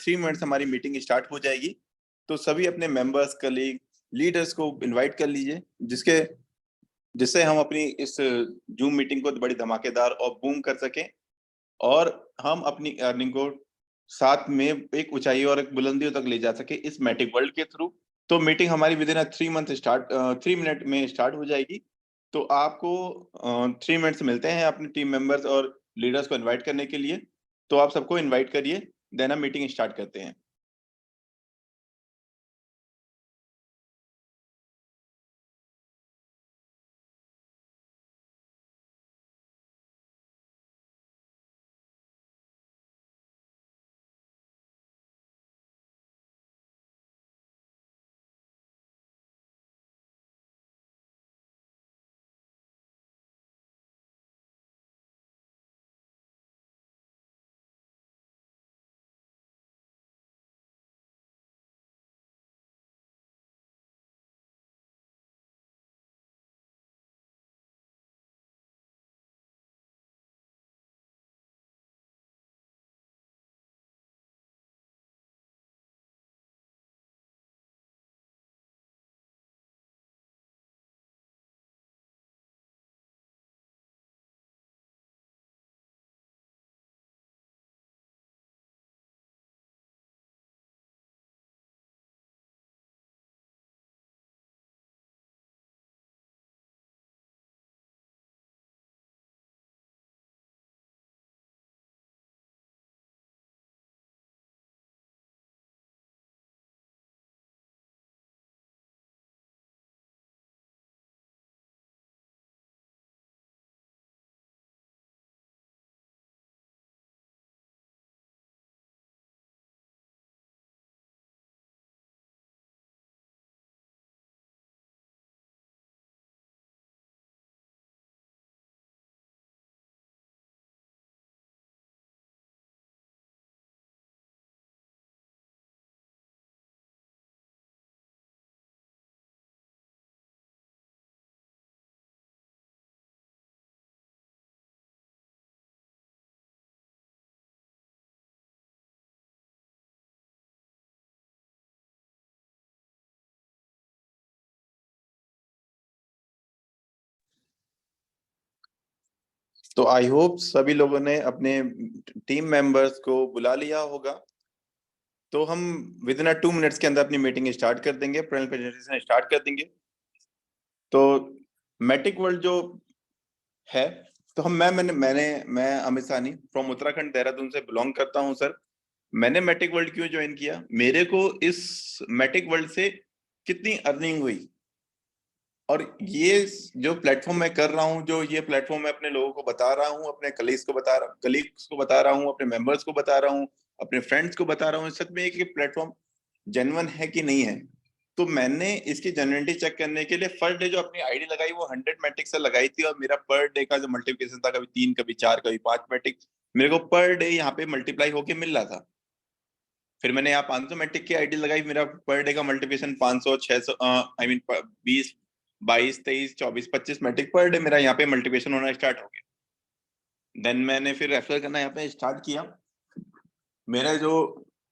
3 minutes हमारी meeting start हो जाएगी। तो सभी अपने मेंबर्स, कलीग, लीडर्स को इनवाइट कर लीजिए, जिससे हम अपनी इस जूम मीटिंग को बड़ी धमाकेदार और बूम कर सकें और हम अपनी अर्निंग को साथ में एक ऊंचाई और एक बुलंदियों तक ले जा सके इस मैटिक वर्ल्ड के थ्रू। तो मीटिंग हमारी विद इन 3 मिनट में स्टार्ट हो जाएगी। तो आपको 3 मिनट्स मिलते हैं अपने टीम मेंबर्स और लीडर्स को इनवाइट करने के लिए। तो आप सबको इनवाइट करिए, देन हम मीटिंग स्टार्ट करते हैं। तो आई होप सभी लोगों ने अपने टीम मेंबर्स को बुला लिया होगा। तो हम विद इन 2 मिनट्स के अंदर अपनी मीटिंग स्टार्ट कर देंगे, प्रेजेंटेशन स्टार्ट कर देंगे। तो मैटिक वर्ल्ड जो है, तो हम मैं अमित सानी फ्रॉम उत्तराखंड देहरादून से बिलोंग करता हूं सर। मैंने मैटिक वर्ल्ड क्यों ज्वाइन किया, मेरे को इस मैटिक वर्ल्ड से कितनी अर्निंग हुई, और ये जो प्लेटफॉर्म मैं कर रहा हूँ, जो ये प्लेटफॉर्म मैं अपने लोगों को बता रहा हूँ, अपने कलीग्स को बता रहा हूँ, अपने मेंबर्स को बता रहा हूँ, अपने फ्रेंड्स को बता रहा हूँ, सच में ये प्लेटफॉर्म जेन्युइन है कि नहीं है। तो मैंने इसकी जेन्युइनिटी चेक करने के लिए फर्स्ट डे जो अपनी आईडी लगाई वो 100 मैट्रिक से लगाई थी, और मेरा पर डे का जो मल्टीप्लिकेशन था, कभी 3, कभी 4, कभी 5 मैट्रिक, मेरे को पर डे यहाँ पे मल्टीप्लाई होके मिल रहा था। फिर मैंने यहाँ 500 मैट्रिक की आईडी लगाई, मेरा पर डे का multiplication 500, 600, I mean 20, 22, 23, 24, 25 metric per day मेरा यहाँ पे मल्टीप्लिकेशन होना स्टार्ट हो गया। देन मैंने फिर रेफर करना यहाँ पे स्टार्ट किया। मेरा जो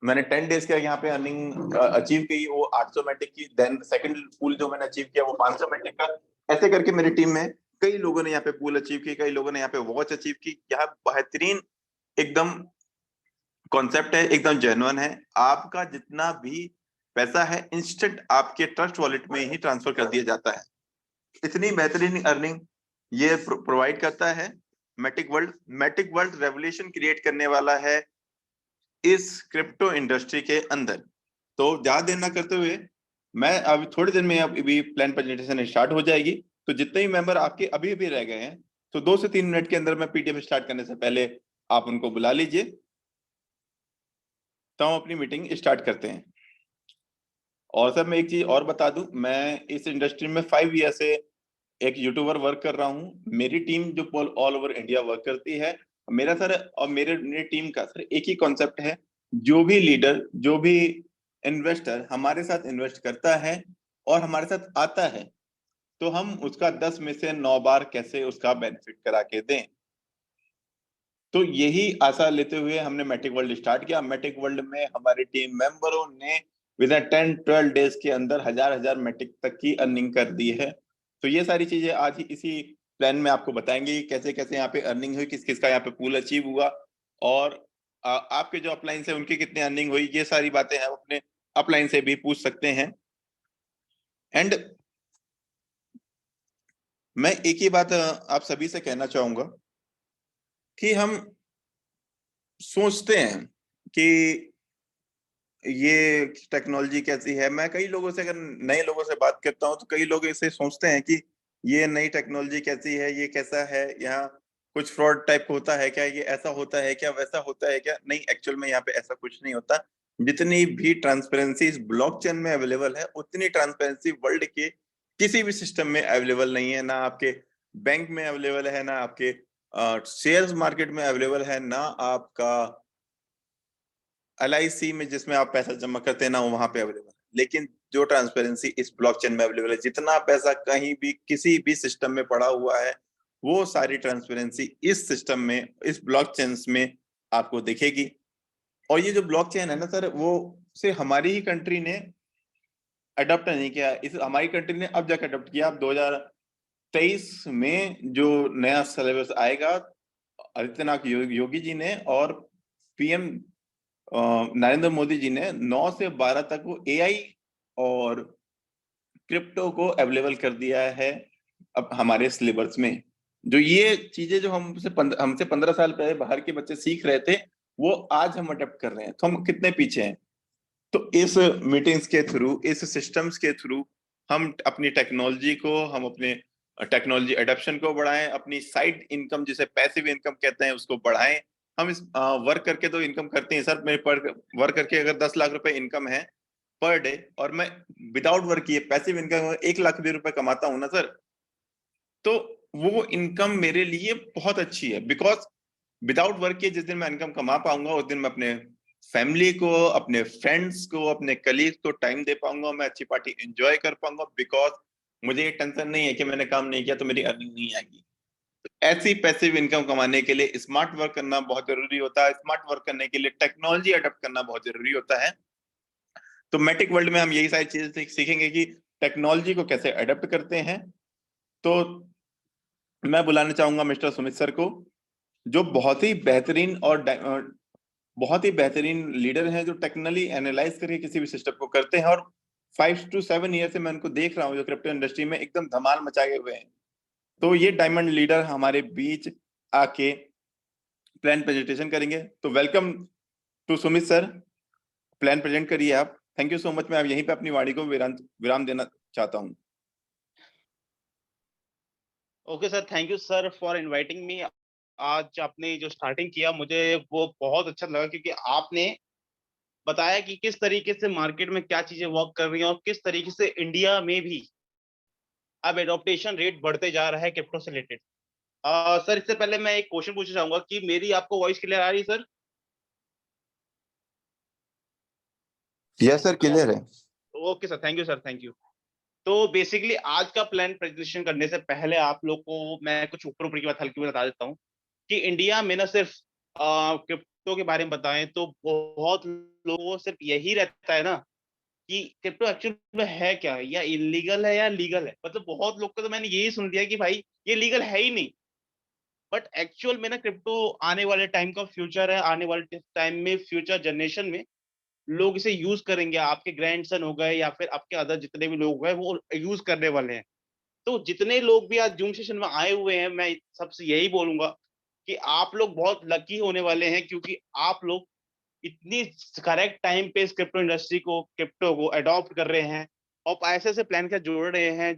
मैंने 10 डेज का यहाँ पे अर्निंग अचीव की वो 800 मैट्रिक की। देन सेकंड पूल जो मैंने अचीव किया वो 500 मैट्रिक का। ऐसे करके मेरी टीम में कई लोगों ने यहाँ पे पूल अचीव की, कई लोगों ने यहाँ पे वॉच अचीव की। यहाँ बेहतरीन एकदम कॉन्सेप्ट है, एकदम जेन्युइन है। आपका जितना भी पैसा है इंस्टेंट आपके ट्रस्ट वॉलेट में ही ट्रांसफर कर दिया जाता है। इतनी बेहतरीन अर्निंग ये प्रोवाइड करता है Matic World. Matic World revolution create करने वाला है इस क्रिप्टो इंडस्ट्री के अंदर। तो ज्यादा देर ना करते हुए मैं अभी थोड़ी देर में अभी प्लान प्रेजेंटेशन स्टार्ट हो जाएगी। तो जितने ही मेंबर आपके अभी अभी रह गए हैं, तो 2 से 3 मिनट के अंदर मैं पीडीएफ स्टार्ट करने से पहले आप उनको बुला लीजिए, तो हम अपनी मीटिंग स्टार्ट करते हैं। और सर मैं एक चीज और बता दूं, मैं इस इंडस्ट्री में 5 ईयर से एक यूट्यूबर वर्क कर रहा हूँ। मेरी टीम जो ऑल ओवर इंडिया वर्क करती है। मेरा सर और मेरे टीम का सर एक ही कॉन्सेप्ट है, जो भी लीडर, जो भी इन्वेस्टर हमारे साथ इन्वेस्ट करता है और हमारे साथ आता है, तो हम उसका 10 में से 9 बार कैसे उसका बेनिफिट करा के दें। तो यही आशा लेते हुए हमने मैटिक वर्ल्ड स्टार्ट किया। मैटिक वर्ल्ड में हमारे टीम मेंबरों ने विद इन 10-12 डेज के अंदर हजार मैटिक तक की अर्निंग कर दी है। तो ये सारी चीजें आज ही इसी प्लान में आपको बताएंगे, कैसे कैसे यहाँ पे अर्निंग हुई, किस किस का यहाँ पे पूल अचीव हुआ, और आपके जो अपलाइन से उनकी कितनी अर्निंग हुई, ये सारी बातें हैं अपने अपलाइन से भी पूछ सकते हैं। एंड मैं एक ही बात आप सभी से कहना चाहूंगा कि हम सोचते हैं कि ये टेक्नोलॉजी कैसी है। मैं कई लोगों से, अगर नए लोगों से बात करता हूँ, तो कई लोग इसे सोचते हैं कि ये नई टेक्नोलॉजी कैसी है, ये कैसा है, यहाँ कुछ फ्रॉड टाइप होता है क्या, ये ऐसा होता है क्या, वैसा होता है क्या। नहीं, एक्चुअल में यहाँ पे ऐसा कुछ नहीं होता। जितनी भी ट्रांसपेरेंसी इस ब्लॉकचेन में अवेलेबल है, उतनी ट्रांसपेरेंसी वर्ल्ड के किसी भी सिस्टम में अवेलेबल नहीं है। ना आपके बैंक में अवेलेबल है, ना आपके शेयर्स मार्केट में अवेलेबल है, ना आपका LIC में जिसमें आप पैसा जमा करते हैं ना वहां पे अवेलेबल है। लेकिन जो ट्रांसपेरेंसी इस ब्लॉकचेन में अवेलेबल है, जितना पैसा कहीं भी किसी भी सिस्टम में पड़ा हुआ है, वो सारी ट्रांसपेरेंसी इस सिस्टम में, इस ब्लॉकचेन में आपको दिखेगी। और ये जो ब्लॉकचेन है ना सर, वो से हमारी ही कंट्री ने अडॉप्ट नहीं किया, इस हमारी कंट्री ने अब जाकर अडॉप्ट किया। अब 2023 में जो नया सिलेबस आएगा, आदित्यनाथ योगी जी ने और PM नरेंद्र मोदी जी ने 9 से 12 तक वो AI और क्रिप्टो को अवेलेबल कर दिया है अब हमारे सिलेबस में। जो ये चीजें जो हमसे 15 साल पहले बाहर के बच्चे सीख रहे थे, वो आज हम अडेप्ट कर रहे हैं। तो हम कितने पीछे हैं। तो इस मीटिंग्स के थ्रू, इस सिस्टम्स के थ्रू हम अपनी टेक्नोलॉजी को, हम अपने टेक्नोलॉजी एडॉप्शन को बढ़ाएं, अपनी साइड इनकम जिसे पैसिव इनकम कहते हैं उसको बढ़ाएं। हम इस वर्क करके तो इनकम करते हैं सर, मेरे पर वर्क करके अगर 10 लाख रुपए इनकम है पर डे, और मैं विदाउट वर्क किए पैसिव इनकम 1 लाख भी रुपए कमाता हूं ना सर, तो वो इनकम मेरे लिए बहुत अच्छी है। बिकॉज विदाउट वर्क के जिस दिन मैं इनकम कमा पाऊंगा, उस दिन मैं अपने फैमिली को, अपने फ्रेंड्स को, अपने कलीग को टाइम दे पाऊंगा, मैं अच्छी पार्टी एंजॉय कर पाऊंगा। बिकॉज मुझे ये टेंशन नहीं है कि मैंने काम नहीं किया तो मेरी अर्निंग नहीं आएगी। ऐसी पैसिव इनकम कमाने के लिए स्मार्ट वर्क करना बहुत जरूरी होता है। स्मार्ट वर्क करने के लिए टेक्नोलॉजी अडॉप्ट करना बहुत जरूरी होता है। तो मैटिक वर्ल्ड में हम यही सारी चीजें सीखेंगे कि टेक्नोलॉजी को कैसे अडॉप्ट करते हैं। तो मैं बुलाना चाहूंगा मिस्टर सुमित सर को, जो बहुत ही बेहतरीन और बहुत ही बेहतरीन लीडर हैं, जो टेक्निकली एनालाइज करके किसी भी सिस्टम को करते हैं। और 5 to 7 ईयर से मैं उनको देख रहा हूँ, जो क्रिप्टो इंडस्ट्री में एकदम धमाल मचाए हुए हैं। तो ये डायमंड लीडर हमारे बीच आके प्लान प्रेजेंटेशन करेंगे। तो welcome to Sumit sir, plan present करिए आप। Thank you so much. मैं अब यहीं पे अपनी वाणी को विराम देना चाहता हूँ। Okay sir, thank you sir for inviting me. आज आपने जो स्टार्टिंग किया मुझे वो बहुत अच्छा लगा, क्योंकि आपने बताया कि किस तरीके से मार्केट में क्या चीजें वर्क कर रही हैं और किस तरीके से इंडिया में भी अब एडॉप्टेशन रेट बढ़ते जा रहा है क्रिप्टो से रिलेटेड। सर, इससे पहले मैं एक क्वेश्चन पूछना चाहूंगा कि मेरी आपको वॉइस क्लियर आ रही है सर? यस सर, तो क्लियर है। Okay sir, thank you sir, thank you. तो बेसिकली आज का प्लान प्रेजेंटेशन करने से पहले आप लोग को मैं कुछ ऊपर ऊपर की बात हल्की बता देता हूँ कि इंडिया में ना सिर्फ क्रिप्टो के बारे में बताएं तो बहुत लोगों को सिर्फ यही रहता है ना कि क्रिप्टो एक्चुअल में है क्या, या इलीगल है या लीगल है। मतलब बहुत लोग को तो मैंने यही सुन लिया कि भाई ये लीगल है ही नहीं। बट एक्चुअल में ना क्रिप्टो आने वाले टाइम का फ्यूचर है। आने वाले टाइम में फ्यूचर जनरेशन में लोग इसे यूज करेंगे। आपके ग्रैंडसन हो गए या फिर आपके अदर जितने भी लोग हैं वो यूज करने वाले हैं। तो जितने लोग भी आज जूम सेशन में आए हुए हैं, मैं सबसे यही बोलूंगा कि आप लोग बहुत लकी होने वाले हैं, क्योंकि आप लोग इतनी करेक्ट टाइम पे इस क्रिप्टो इंडस्ट्री को, क्रिप्टो को अडॉप्ट कर रहे हैं और ऐसे ऐसे प्लान का जोड़ रहे हैं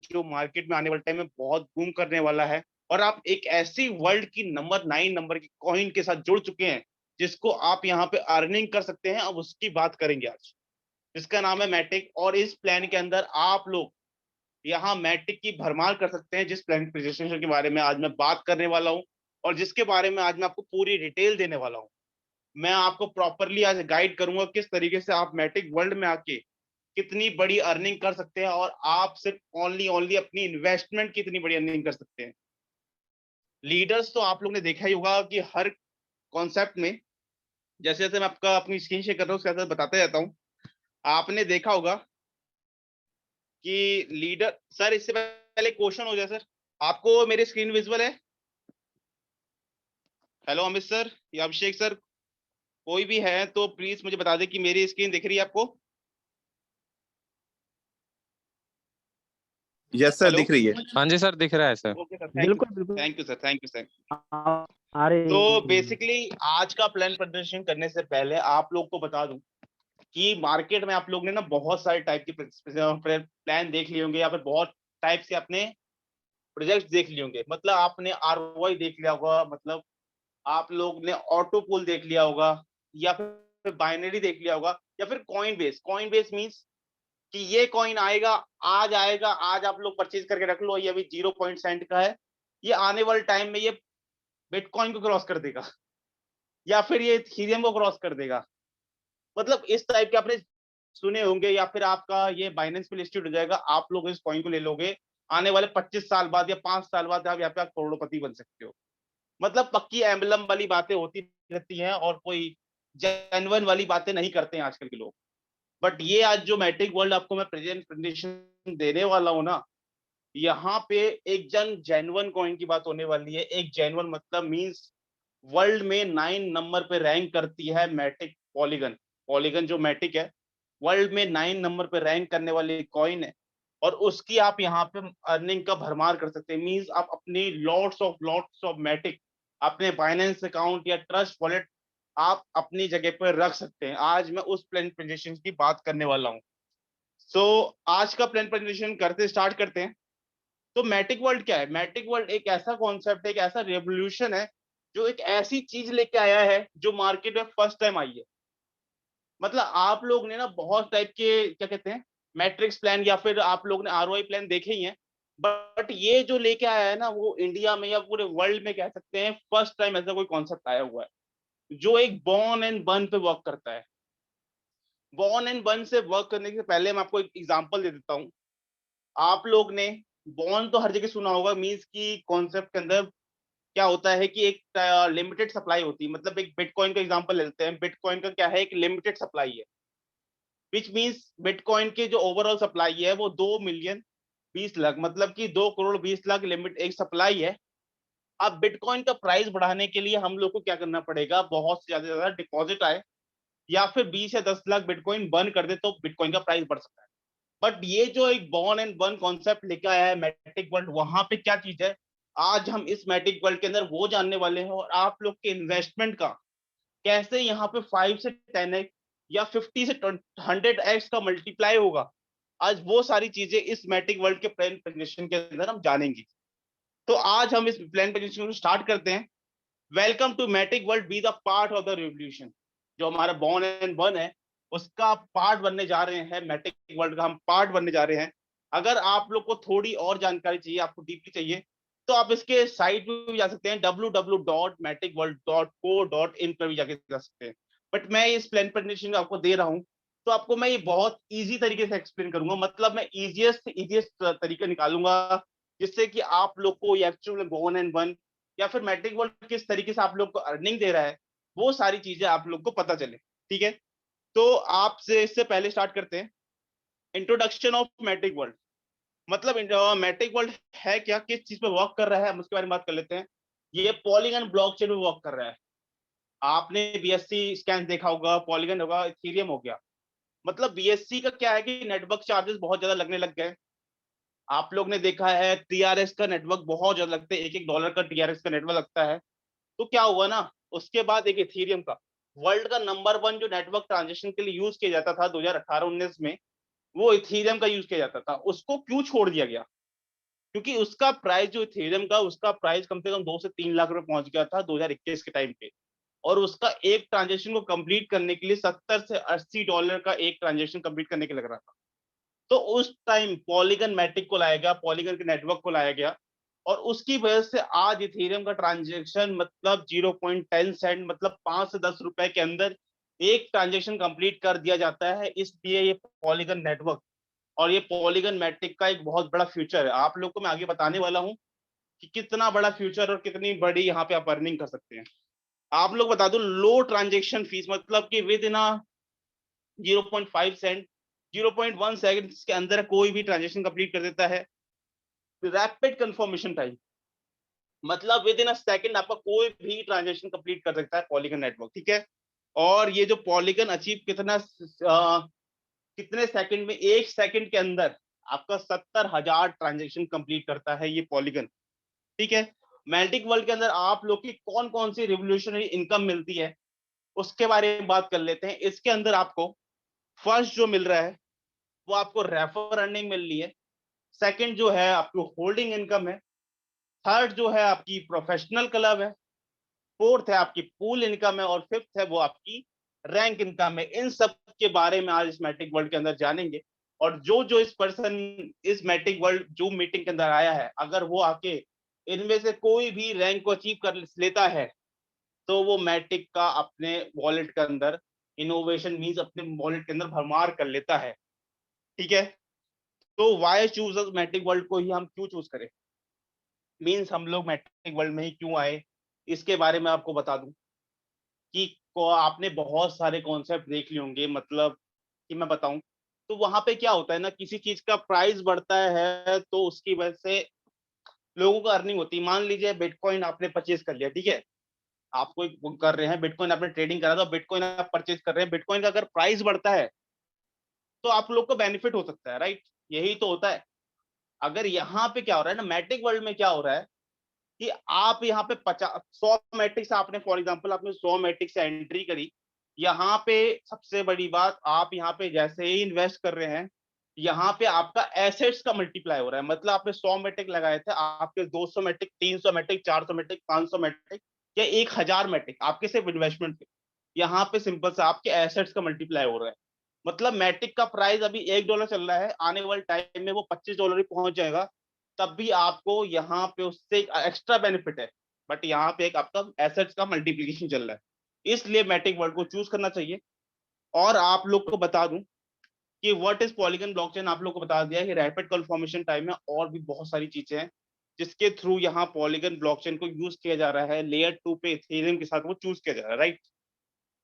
जो मार्केट में आने वाले टाइम में बहुत बूम करने वाला है। और आप एक ऐसी वर्ल्ड की नंबर 9 नंबर की कॉइन के साथ जुड़ चुके हैं जिसको आप यहाँ पे अर्निंग कर सकते हैं। अब उसकी बात करेंगे आज, जिसका नाम है मैटिक। और इस प्लान के अंदर आप लोग यहाँ मैटिक की भरमार कर सकते हैं, जिस प्लान प्रेजेंटेशन के बारे में आज मैं बात करने वाला हूँ और जिसके बारे में आज मैं आपको पूरी डिटेल देने वाला हूँ। मैं आपको प्रॉपरली आज गाइड करूंगा किस तरीके से आप मैटिक वर्ल्ड में आके कितनी बड़ी अर्निंग कर सकते हैं और आप सिर्फ ओनली ओनली अपनी इन्वेस्टमेंट की इतनी बड़ी अर्निंग कर सकते हैं। लीडर्स तो आप लोग ने देखा ही होगा कि हर कॉन्सेप्ट में, जैसे जैसे मैं आपका अपनी स्क्रीन शेयर कर रहा हूँ उसके साथ बताते जाता हूँ, आपने देखा होगा कि लीडर, सर इससे पहले क्वेश्चन हो जाए सर, आपको मेरी स्क्रीन विजुअल है? हेलो अमित सर या अभिषेक सर, कोई भी है तो प्लीज मुझे बता दे कि मेरी स्क्रीन दिख रही है आपको? यस सर, हेलो, दिख रही है। हाँ जी सर, दिख रहा है सर। ओके सर, बिल्कुल बिल्कुल thank you sir, thank you sir. आ रही तो बेसिकली आज का प्लान प्रदर्शन करने से पहले आप लोग को बता दूं कि मार्केट में आप लोग ने ना बहुत सारे टाइप के प्लान देख लिए होंगे, या फिर बहुत टाइप के अपने प्रोजेक्ट देख लिए होंगे। मतलब आपने आरओआई देख लिया होगा, मतलब आप लोग ने ऑटो पूल देख लिया होगा, या फिर बाइनरी देख लिया होगा, या फिर कॉइन बेस मीन्स कि ये कॉइन आएगा, आज आप लोग परचेज करके रख लो, ये अभी 0 सेंट का है, ये आने वाले टाइम में ये बिटकॉइन को क्रॉस कर देगा, या फिर ये इथेरियम को क्रॉस कर देगा। मतलब इस टाइप के आपने सुने होंगे, या फिर आपका ये बाइनेंस पे लिस्टेड हो जाएगा, आप लोग इस कॉइन को ले लोगे, आने वाले 25 साल बाद या 5 साल बाद आप यहाँ पे करोड़पति बन सकते हो। मतलब पक्की एम्बलम वाली बातें होती रहती हैं, और कोई जेन्युइन वाली बातें नहीं करते हैं आजकल के लोग। बट ये आज जो मैट्रिक वर्ल्ड आपको मैं प्रेजेंटेशन देने वाला हूँ ना, यहाँ पे एक जेन्युइन कॉइन की बात होने वाली है। एक जेन्युइन मतलब मींस वर्ल्ड में 9 नंबर पे रैंक करती है मैटिक पॉलीगन। पॉलीगन जो मैटिक है, वर्ल्ड में 9 नंबर पे रैंक करने वाली कॉइन है, और उसकी आप यहाँ पे अर्निंग का भरमार कर सकते हैं। मींस आप अपनी लॉट्स ऑफ मैटिक अपने बाइनेंस अकाउंट या ट्रस्ट वॉलेट आप अपनी जगह पर रख सकते हैं। आज मैं उस प्लान प्रेजेंटेशन की बात करने वाला हूँ। सो आज का प्लान प्रेजेंटेशन करते स्टार्ट करते हैं। तो मैटिक वर्ल्ड क्या है? मैटिक वर्ल्ड एक ऐसा कॉन्सेप्ट है, एक ऐसा रेवोल्यूशन है, जो एक ऐसी चीज लेके आया है जो मार्केट में फर्स्ट टाइम आई है। मतलब आप लोग ने ना बहुत टाइप के क्या कहते हैं मैट्रिक्स प्लान, या फिर आप लोग ने आरओआई प्लान देखे ही हैं, बट ये जो लेके आया है ना, वो इंडिया में या पूरे वर्ल्ड में कह सकते हैं फर्स्ट टाइम ऐसा कोई कॉन्सेप्ट आया हुआ है जो एक बॉर्न एंड बर्न पे वर्क करता है। बॉर्न एंड बर्न से वर्क करने से पहले मैं आपको एक एग्जांपल दे देता हूँ। आप लोग ने बॉन्ड तो हर जगह सुना होगा, मींस की कॉन्सेप्ट के अंदर क्या होता है कि एक लिमिटेड सप्लाई होती है। मतलब एक बिटकॉइन का एग्जांपल लेते हैं, बिटकॉइन का क्या है, एक लिमिटेड सप्लाई है, विच मींस बिटकॉइन की जो ओवरऑल सप्लाई है वो 2,20,00,000, मतलब कि 2,20,00,000 लिमिट एक सप्लाई है। अब बिटकॉइन का प्राइस बढ़ाने के लिए हम लोग को क्या करना पड़ेगा, बहुत से ज्यादा डिपॉजिट आए, या फिर 20 या 10 लाख बिटकॉइन बर्न कर दे तो बिटकॉइन का प्राइस बढ़ सकता है। बट ये जो एक बॉर्न एंड बर्न कॉन्सेप्ट लेकर आया है मैटिक वर्ल्ड, वहां पे क्या चीज है, आज हम इस मैटिक वर्ल्ड के अंदर वो जानने वाले हैं, और आप लोग के इन्वेस्टमेंट का कैसे यहाँ पे 5 से 10x या 50 से 100x का मल्टीप्लाई होगा। आज वो सारी चीजें इस मैटिक वर्ल्ड के प्लान प्रेजेंटेशन के अंदर हम जानेंगे। तो आज हम इस प्लान प्रेजेंटेशन को स्टार्ट करते हैं। Welcome to Matic World, be the part of the revolution. जो हमारा बॉर्न एंड बर्न है उसका पार्ट बनने जा रहे हैं, मैटिक वर्ल्ड का हम पार्ट बनने जा रहे हैं। अगर आप लोग को थोड़ी और जानकारी चाहिए, आपको डीपली चाहिए, तो आप इसके साइट पे भी जा सकते हैं, www.maticworld.co.in पर भी जाके जा सकते हैं। बट मैं इस प्लान प्रेजेंटेशन आपको दे रहा हूँ, तो आपको मैं ये बहुत इजी तरीके से एक्सप्लेन करूंगा। मतलब मैं इजीएस्ट तरीका निकालूंगा, जिससे कि आप लोग को एक्चुअल में बॉर्न एंड बर्न या फिर मैट्रिक वर्ल्ड किस तरीके से आप लोग को अर्निंग दे रहा है, वो सारी चीजें आप लोग को पता चले। ठीक है, तो आपसे इससे पहले स्टार्ट करते हैं इंट्रोडक्शन ऑफ मैट्रिक वर्ल्ड। मतलब मैट्रिक वर्ल्ड है क्या, किस चीज पे वर्क कर रहा है, हम उसके बारे में बात कर लेते हैं। ये पॉलीगन ब्लॉकचेन पे वर्क कर रहा है। आपने बीएससी स्कैन देखा होगा, पॉलीगन होगा, इथेरियम हो गया। मतलब बीएससी का क्या है कि नेटवर्क चार्जेस बहुत ज्यादा लगने लग गए। आप लोग ने देखा है टीआरएस का नेटवर्क बहुत ज्यादा लगता है, $1 का टीआरएस का नेटवर्क लगता है। तो क्या हुआ ना, उसके बाद एक इथेरियम का वर्ल्ड का नंबर 1 जो नेटवर्क ट्रांजेक्शन के लिए यूज किया जाता था 2018-19 में, वो इथेरियम का यूज किया जाता था। उसको क्यों छोड़ दिया गया? क्योंकि उसका प्राइस जो इथेरियम का, उसका प्राइस कम से कम 2 से 3 लाख रुपए पहुंच गया था 2021 के टाइम पे। और उसका एक ट्रांजेक्शन को कंप्लीट करने के लिए $70 से $80 का एक ट्रांजेक्शन कंप्लीट करने के लग रहा था। तो उस टाइम पॉलीगन मैट्रिक को लाया गया, पॉलीगन के नेटवर्क को लाया गया, और उसकी वजह से आज इथेरियम का ट्रांजैक्शन मतलब 0.10 सेंट, मतलब 5 से 10 रुपए के अंदर एक ट्रांजैक्शन कंप्लीट कर दिया जाता है। इसलिए ये पॉलीगन नेटवर्क और ये पॉलीगन मैट्रिक का एक बहुत बड़ा फ्यूचर है। आप लोग को मैं आगे बताने वाला हूँ कि कितना बड़ा फ्यूचर और कितनी बड़ी यहाँ पे आप अर्निंग कर सकते हैं। आप लोग बता दो, लो ट्रांजेक्शन फीस, मतलब कि विद इन 0.5 सेंट, 0.1 सेकंड के अंदर कोई भी ट्रांजेक्शन कंप्लीट कर देता है। रैपिड कंफर्मेशन टाइम, मतलब विद इन अ सेकंड आपका कोई भी ट्रांजेक्शन कंप्लीट कर सकता है पॉलीगन नेटवर्क, ठीक है। और ये जो पॉलीगन अचीव कितने सेकंड में, 1 सेकंड के अंदर आपका 70,000 ट्रांजेक्शन कंप्लीट करता है ये पॉलीगन, ठीक है। मैग्नेटिक वर्ल्ड के अंदर आप लोग की कौन कौन सी रिवोल्यूशनरी इनकम मिलती है उसके बारे में बात कर लेते हैं। इसके अंदर आपको फर्स्ट जो मिल रहा है वो आपको रेफर अर्निंग मिल रही है, सेकंड जो है आपको होल्डिंग इनकम है, थर्ड जो है आपकी प्रोफेशनल क्लब है, फोर्थ है आपकी पूल इनकम है, और फिफ्थ है वो आपकी रैंक इनकम है। इन सब के बारे में आज इस मैट्रिक वर्ल्ड के अंदर जानेंगे। और जो जो इस पर्सन इस मैट्रिक वर्ल्ड जूम मीटिंग के अंदर आया है, अगर वो आके इनमें से कोई भी रैंक को अचीव कर लेता है तो वो मैट्रिक का अपने वॉलेट के अंदर इनोवेशन मींस अपने वॉलेट के अंदर भरमार कर लेता है, ठीक है। तो वाई चूज मैट्रिक वर्ल्ड को ही हम क्यों चूज करें, मींस हम लोग मैट्रिक वर्ल्ड में ही क्यों आए, इसके बारे में आपको बता दूं कि आपने बहुत सारे कॉन्सेप्ट देख लिए होंगे, मतलब कि मैं बताऊं तो वहां पे क्या होता है ना, किसी चीज का प्राइस बढ़ता है तो उसकी वजह से लोगों को अर्निंग होती है। मान लीजिए बिटकॉइन आपने परचेज कर लिया, ठीक है, आप कोई कर रहे हैं बिटकॉइन, आपने ट्रेडिंग करा, तो बिटकॉइन आप परचेज कर रहे हैं, बिटकॉइन का अगर प्राइस बढ़ता है तो आप लोग को बेनिफिट हो सकता है, राइट। यही तो होता है। अगर यहाँ पे क्या हो रहा है ना, मैट्रिक वर्ल्ड में क्या हो रहा है कि आप यहाँ पे 100 मैट्रिक से आपने फॉर एग्जांपल आपने 100 मैट्रिक से एंट्री करी, यहाँ पे सबसे बड़ी बात, आप यहाँ पे जैसे ही इन्वेस्ट कर रहे हैं, यहाँ पे आपका एसेट्स का मल्टीप्लाई हो रहा है। मतलब आपने 100 मैट्रिक लगाए थे, आपके 200 मैट्रिक, 300 मैट्रिक, 400 मैट्रिक, 500 मैट्रिक या 1000 मैट्रिक आपके सिर्फ इन्वेस्टमेंट थे, यहाँ पे सिंपल सा आपके एसेट्स का मल्टीप्लाई हो रहा है। मतलब मैट्रिक का प्राइस अभी $1 चल रहा है, आने वाले टाइम में वो $25 ही पहुंच जाएगा, तब भी आपको यहाँ पे उससे एक एक्स्ट्रा बेनिफिट है। बट यहाँ पे एक आपका एसेट्स का मल्टीप्लीकेशन चल रहा है, इसलिए मैट्रिक वर्ड को चूज करना चाहिए। और आप लोग को बता दूं कि व्हाट इज पॉलीगन ब्लॉकचेन, आप लोग को बता दिया कि रैपिड कन्फर्मेशन टाइम है, और भी बहुत सारी चीजें हैं जिसके थ्रू यहाँ पॉलीगन ब्लॉकचेन को यूज किया जा रहा है। लेयर 2 पे इथेरियम के साथ वो चूज किया जा रहा है, राइट।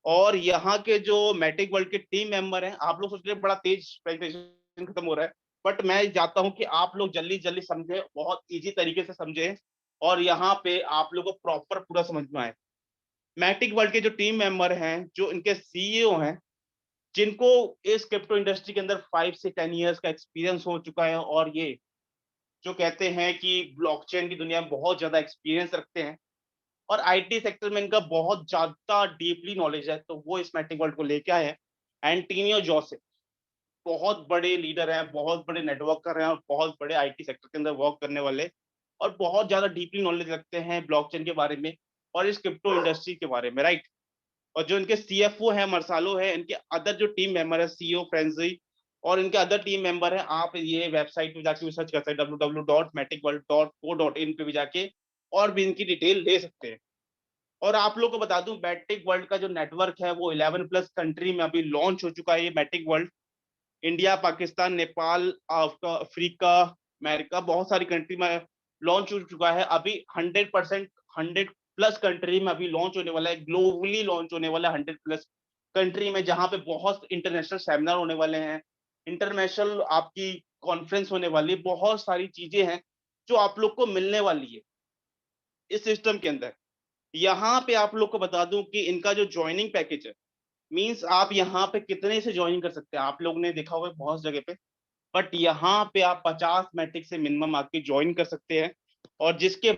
और यहाँ के जो मैट्रिक वर्ल्ड के टीम मेंबर हैं, आप लोग सोच रहे बड़ा तेज प्रेजेंटेशन खत्म हो रहा है, बट मैं चाहता हूँ कि आप लोग जल्दी जल्दी समझे, बहुत इजी तरीके से समझे, और यहाँ पे आप लोग को प्रॉपर पूरा समझ में आए। मैट्रिक वर्ल्ड के जो टीम मेंबर हैं, जो इनके सीईओ हैं, जिनको इस क्रिप्टो इंडस्ट्री के अंदर 5 से 10 ईयर्स का एक्सपीरियंस हो चुका है, और ये जो कहते हैं कि ब्लॉकचेन की दुनिया में बहुत ज्यादा एक्सपीरियंस रखते हैं, और आईटी सेक्टर में इनका बहुत ज्यादा डीपली नॉलेज है, तो वो इस मैट्रिक वर्ल्ड को लेके आए हैं। एंटोनियो जोसेफ बहुत बड़े लीडर हैं, बहुत बड़े नेटवर्कर हैं, और बहुत बड़े आईटी सेक्टर के अंदर वर्क करने वाले, और बहुत ज्यादा डीपली नॉलेज रखते हैं ब्लॉकचेन के बारे में और इस क्रिप्टो इंडस्ट्री के बारे में, राइट। और जो इनके सीएफओ है मर्सालो है, इनके अदर जो टीम मेंबर है सीईओ फ्रेंजी और इनके अदर टीम मेंबर है, आप ये वेबसाइट पे जाके सर्च कर सकते हैं www.maticworld.co.in पे भी जाके और भी इनकी डिटेल ले सकते हैं। और आप लोग को बता दूं, मैट्रिक वर्ल्ड का जो नेटवर्क है वो 11+ कंट्री में अभी लॉन्च हो चुका है। ये metric world India, Pakistan, Nepal, Africa, America, बहुत सारी कंट्री में लॉन्च हो चुका है। अभी 100%, 100+ कंट्री में अभी लॉन्च होने वाला है, ग्लोबली लॉन्च होने वाला है 100+ कंट्री में, जहां पे बहुत इंटरनेशनल सेमिनार होने वाले हैं, इंटरनेशनल आपकी कॉन्फ्रेंस होने वाली है, बहुत सारी चीजें हैं जो आप लोग को मिलने वाली है इस सिस्टम के अंदर। यहाँ पे आप लोग को बता दूं कि इनका जो ज्वाइनिंग पैकेज है, मींस आप यहाँ पे कितने से ज्वाइन कर सकते हैं, आप लोग ने देखा होगा बहुत जगह पे, बट यहाँ पे आप 50 मैट्रिक से मिनिमम आपकी ज्वाइन कर सकते हैं। और जिसके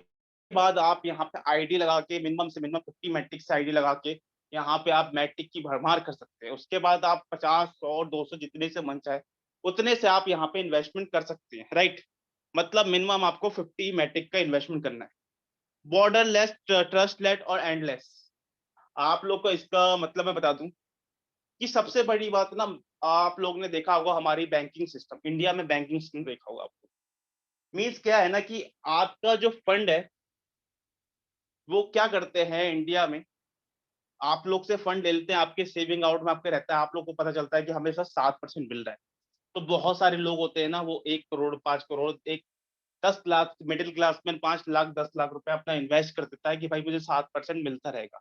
बाद आप यहाँ पे आईडी लगा के मिनिमम से मिनिमम 50 मैट्रिक से आईडी लगा के यहाँ पे आप मैट्रिक की भरमार कर सकते हैं। उसके बाद आप 50, 100, 200 जितने से मन चाहे उतने से आप यहाँ पे इन्वेस्टमेंट कर सकते हैं, राइट। मतलब मिनिमम आपको 50 मैट्रिक का इन्वेस्टमेंट करना है। बॉर्डरलेस, ट्रस्टलेस और एंडलेस, आप लोग को इसका मतलब मैं बता दूं कि सबसे बड़ी बात ना, आप लोग ने देखा होगा हमारी बैंकिंग सिस्टम, इंडिया में बैंकिंग सिस्टम देखा होगा आपको। मीन्स क्या है ना कि आपका जो फंड है वो क्या करते हैं इंडिया में, आप लोग से फंड ले लेते हैं, आपके सेविंग आउट में आपके रहता है, आप लोग को पता चलता है कि हमेशा 7% मिल रहा है। तो बहुत सारे लोग होते हैं ना, वो 1 करोड़, 5 करोड़, एक 10 लाख मिडिल क्लास में 5 लाख 10 लाख रुपए अपना इन्वेस्ट कर देता है कि भाई मुझे 7% मिलता रहेगा।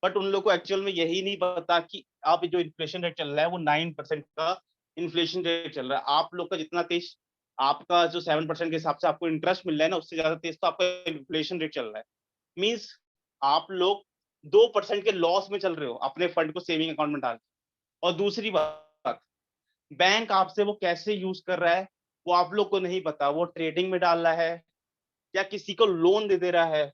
बट उन लोगों को एक्चुअल में यही नहीं पता कि अब जो इन्फ्लेशन रेट चल रहा है वो 9% का इन्फ्लेशन रेट चल रहा है। आप लोग का जितना तेज आपका जो 7% के हिसाब से आपको इंटरेस्ट मिल रहा है ना, उससे ज्यादा तेज तो आपका इन्फ्लेशन रेट चल रहा है। मीन्स आप लोग 2% के लॉस में चल रहे हो अपने फंड को सेविंग अकाउंट में डाल के। और दूसरी बात, बैंक आपसे वो कैसे यूज कर रहा है वो आप लोग को नहीं पता। वो ट्रेडिंग में डाल रहा है या किसी को लोन दे दे रहा है।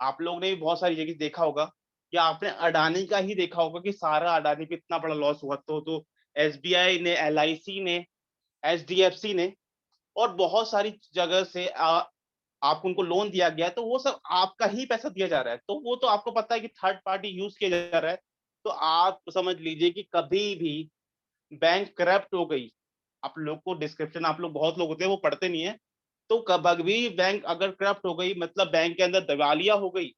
आप लोग ने भी बहुत सारी जगह देखा होगा, या आपने अडानी का ही देखा होगा कि सारा अडानी पे इतना बड़ा लॉस हुआ। तो एसबीआई ने, एलआईसी ने, एचडीएफसी ने और बहुत सारी जगह से आपको उनको लोन दिया गया, तो वो सब आपका ही पैसा दिया जा रहा है। तो वो तो आपको पता है कि थर्ड पार्टी यूज किया जा रहा है। तो आप समझ लीजिए कि कभी भी बैंक करप्ट हो गई, आप लोग को डिस्क्रिप्शन, आप लोग बहुत लोग होते हैं वो पढ़ते नहीं है, तो कभी भी बैंक अगर करप्ट हो गई, मतलब बैंक के अंदर दिवालिया हो गई,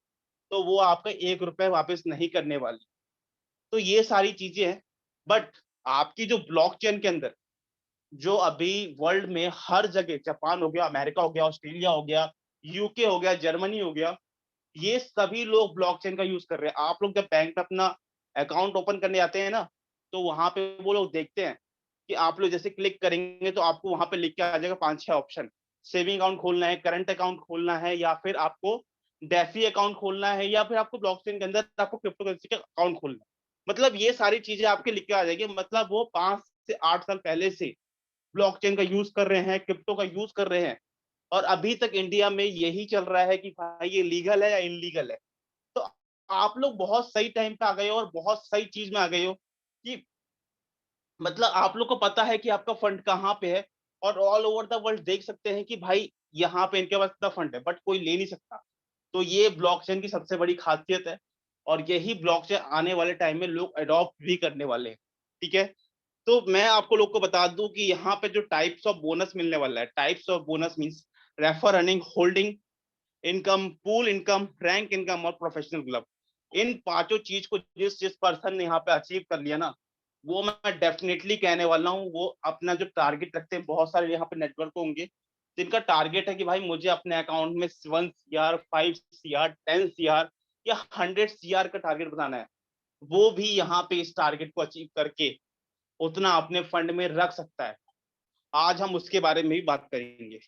तो वो आपका 1 रुपए वापस नहीं करने वाली। तो ये सारी चीजें हैं। बट आपकी जो ब्लॉकचेन के अंदर, जो अभी वर्ल्ड में हर जगह, जापान हो गया, अमेरिका हो गया, ऑस्ट्रेलिया हो गया, यूके हो गया, जर्मनी हो गया, ये सभी लोग ब्लॉकचेन का यूज कर रहे हैं। आप लोग जब बैंक में अपना अकाउंट ओपन करने आते हैं ना, तो वहां पे वो लोग देखते हैं कि आप लोग जैसे क्लिक करेंगे तो आपको वहां पे लिख के आ जाएगा 5-6 ऑप्शन। सेविंग अकाउंट खोलना है, करंट अकाउंट खोलना है, या फिर आपको डेफी अकाउंट खोलना है, या फिर आपको ब्लॉकचेन के अंदर आपको क्रिप्टो करेंसी का अकाउंट खोलना है। मतलब ये सारी चीजें आपके लिख के आ जाएगी। मतलब वो 5 से 8 साल पहले से ब्लॉकचेन का यूज कर रहे हैं, क्रिप्टो का यूज कर रहे हैं। और अभी तक इंडिया में यही चल रहा है कि भाई ये लीगल है या इनलीगल है। तो आप लोग बहुत सही टाइम पे आ गए हो और बहुत सही चीज में आ गए हो कि मतलब आप लोग को पता है कि आपका फंड कहाँ पे है, और ऑल ओवर द वर्ल्ड देख सकते हैं कि भाई यहाँ पे इनके पास इतना फंड है, बट कोई ले नहीं सकता। तो ये ब्लॉकचेन की सबसे बड़ी खासियत है, और यही ब्लॉकचेन आने वाले टाइम में लोग अडॉप्ट भी करने वाले हैं। ठीक है। तो मैं आपको लोग को बता दूं कि यहाँ पे जो टाइप्स ऑफ बोनस मिलने वाला है, types of bonus means refer earning, holding income, pool income, rank income और प्रोफेशनल क्लब। इन पांचों चीज को जिस जिस पर्सन ने यहाँ पे अचीव कर लिया ना, वो मैं डेफिनेटली कहने वाला हूँ, वो अपना जो टारगेट रखते हैं, बहुत सारे यहाँ पे नेटवर्क होंगे जिनका टारगेट है कि भाई मुझे अपने अकाउंट में 1 CR, 5 CR, 10 CR या 100 CR का टारगेट बनाना है। वो भी यहाँ पे इस टारगेट को अचीव करके उतना अपने फंड में रख सकता है। आज हम उसके बारे में भी बात करेंगे।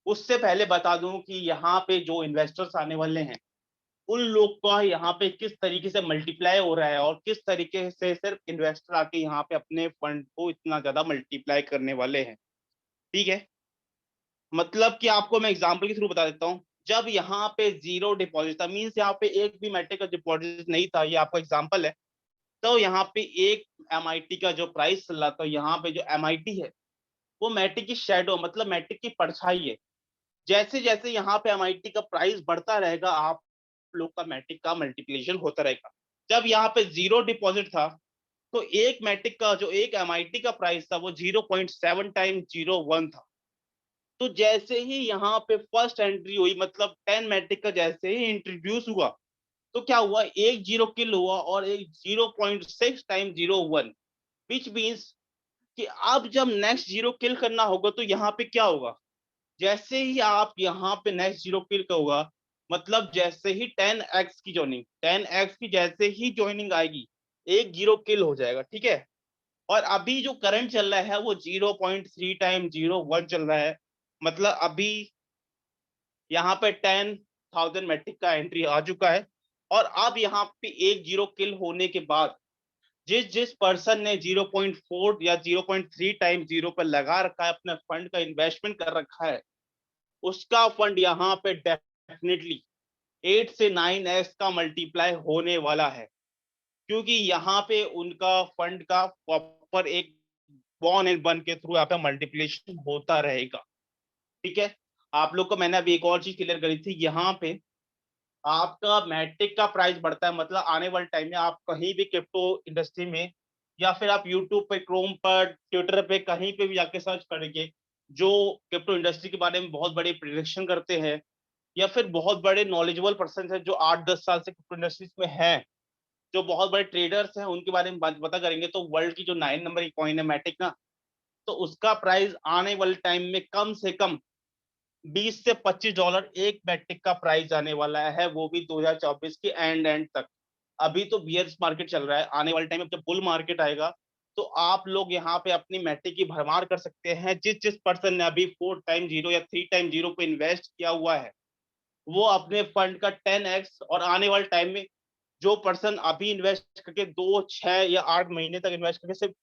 उससे पहले बता दूं कि यहाँ पे जो इन्वेस्टर्स आने वाले हैं, उन लोग का यहाँ पे किस तरीके से मल्टीप्लाई हो रहा है, और किस तरीके से सिर्फ इन्वेस्टर आके यहाँ पे अपने फंड को इतना ज्यादा मल्टीप्लाई करने वाले हैं। ठीक है। मतलब कि आपको मैं एग्जांपल के थ्रू बता देता हूँ। जब यहाँ पे जीरो डिपॉजिट था, मीन्स यहाँ पे एक भी मैट्रिक का डिपॉजिट नहीं था, ये आपका एग्जाम्पल है, तो यहाँ पे एक एमआईटी का जो प्राइस चल रहा था, यहाँ पे जो एमआईटी है वो मैट्रिक की शेडो, मतलब मैट्रिक की परछाई है। जैसे जैसे यहाँ पे एमआईटी का प्राइस बढ़ता रहेगा, आप लोग का मैट्रिक का मल्टीप्लिकेशन होता रहेगा। जब यहाँ पे जीरो डिपॉजिट था, तो एक मैट्रिक का जो एक एमआईटी का प्राइस था वो 0.7 टाइम 01 था। तो जैसे ही यहाँ पे फर्स्ट एंट्री हुई, मतलब 10 मैट्रिक का जैसे ही इंट्रोड्यूस हुआ, तो क्या हुआ, एक जीरो किल हुआ और एक 0.6 टाइम 01, विच मीन्स कि अब जब नेक्स्ट जीरो किल करना होगा तो यहाँ पे क्या होगा, जैसे ही आप यहाँ पे नेक्स्ट जीरो किल का होगा, मतलब जैसे ही 10x की ज्वाइनिंग, 10x की जैसे ही ज्वाइनिंग आएगी, एक जीरो किल हो जाएगा। ठीक है। और अभी जो करंट चल रहा है वो 0.3 टाइम 01 चल रहा है। मतलब अभी यहाँ पे 10,000 मैट्रिक का एंट्री आ चुका है। और अब यहाँ पे एक जीरो किल होने के बाद जिस जिस पर्सन ने 0.4 या 0.3 टाइम 0 पर लगा रखा है, अपने फंड का इन्वेस्टमेंट कर रखा है, उसका फंड यहाँ पे डेफिनेटली 8 से 9x का मल्टीप्लाई होने वाला है। क्योंकि यहाँ पे उनका फंड का प्रॉपर एक बॉर्न एंड बन के थ्रू यहाँ पे मल्टीप्लिकेशन होता रहेगा। ठीक है। आप लोग को मैंने अभी एक और चीज क्लियर करी थी, यहाँ पे आपका मैट्रिक का प्राइस बढ़ता है, मतलब आने वाले टाइम में आप कहीं भी क्रिप्टो इंडस्ट्री में, या फिर आप यूट्यूब पे, क्रोम पर, ट्विटर पे, कहीं पे भी जाके सर्च करेंगे, जो क्रिप्टो इंडस्ट्री के बारे में बहुत बड़े प्रिडिक्शन करते हैं, या फिर बहुत बड़े नॉलेजेबल पर्सन है जो 8-10 साल से क्रिप्टो इंडस्ट्रीज में हैं, जो बहुत बड़े ट्रेडर्स हैं, उनके बारे में पता करेंगे, तो वर्ल्ड की जो 9 नंबर की कॉइन है मैटिक ना, तो उसका प्राइस आने वाले टाइम में कम से कम 20 से $25 एक मैट्रिक का प्राइस जाने वाला है, वो भी 2024 के एंड तक। अभी तो बियर्स मार्केट चल रहा है, आने वाले टाइम में जब बुल मार्केट आएगा तो आप लोग यहाँ पे अपनी मैट्रिक की भरमार कर सकते हैं। जिस जिस पर्सन ने अभी 4 टाइम 0 या 3 टाइम 0 पे इन्वेस्ट किया हुआ है, वो अपने फंड का 10x, और आने वाले टाइम में जो पर्सन अभी इन्वेस्ट करके 2, 6 या 8 महीने तक इन्वेस्ट करके सिर्फ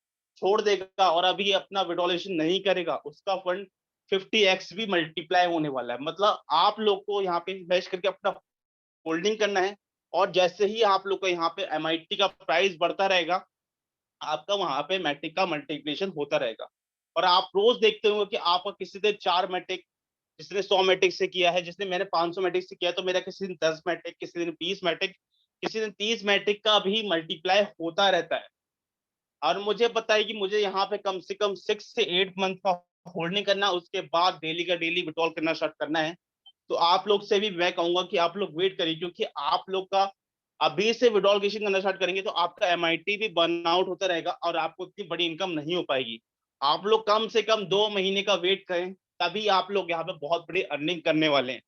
छोड़ देगा और अभी अपना विड्रॉलेशन नहीं करेगा, उसका फंड 50x भी मल्टीप्लाई होने वाला है। मतलब आप लोग को यहाँ पे इन्वेस्ट करके अपना होल्डिंग करना है, और जैसे ही आप लोग का यहाँ पे एमआईटी का प्राइस बढ़ता रहेगा, आपका वहां पे मैट्रिक का मल्टीप्लिकेशन होता रहेगा। और आप रोज देखते होंगे कि आपका किसी दिन 4 मैट्रिक, जिसने 100 मैट्रिक से किया है, जिसने मैंने 500 मैट्रिक से किया, तो मेरा किसी दिन 10 मैट्रिक, किसी दिन 20 मैट्रिक, किसी दिन 30 मैट्रिक का भी मल्टीप्लाई होता रहता है। और मुझे पता है कि मुझे यहाँ पे कम से कम 6 से 8 मंथ का होल्डिंग करना, उसके बाद डेली का डेली विड्रॉल करना स्टार्ट करना है। तो आप लोग से भी मैं कहूंगा कि आप लोग वेट करिए, क्योंकि आप लोग का अभी से विड्रॉल करना स्टार्ट करेंगे तो आपका एमआईटी भी बर्न आउट होता रहेगा और आपको इतनी बड़ी इनकम नहीं हो पाएगी। आप लोग कम से कम 2 महीने का वेट करें, तभी आप लोग यहाँ पे बहुत बड़ी अर्निंग करने वाले हैं।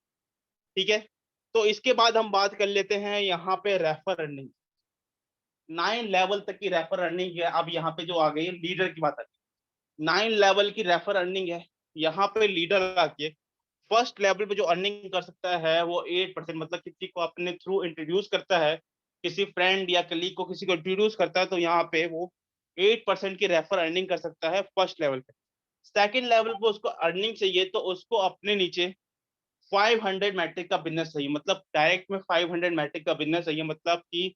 ठीक है, तो इसके बाद हम बात कर लेते हैं यहाँ पे रेफर अर्निंग। 9 लेवल तक की रेफर अर्निंग है। अब यहाँ पे जो आ गई है लीडर की बात आती है, 9 लेवल की रेफर अर्निंग है। यहाँ पे लीडर आके फर्स्ट लेवल पे जो अर्निंग कर सकता है वो 8%, मतलब किसी को अपने थ्रू इंट्रोड्यूस करता है, किसी फ्रेंड या कलीग को किसी को इंट्रोड्यूस करता है, तो यहाँ पे वो 8% की रेफर अर्निंग कर सकता है फर्स्ट लेवल पे। सेकंड लेवल पे उसको अर्निंग चाहिए तो उसको अपने नीचे 500 मैट्रिक का बिजनेस चाहिए, मतलब डायरेक्ट में 500 मैट्रिक का बिजनेस चाहिए। मतलब कि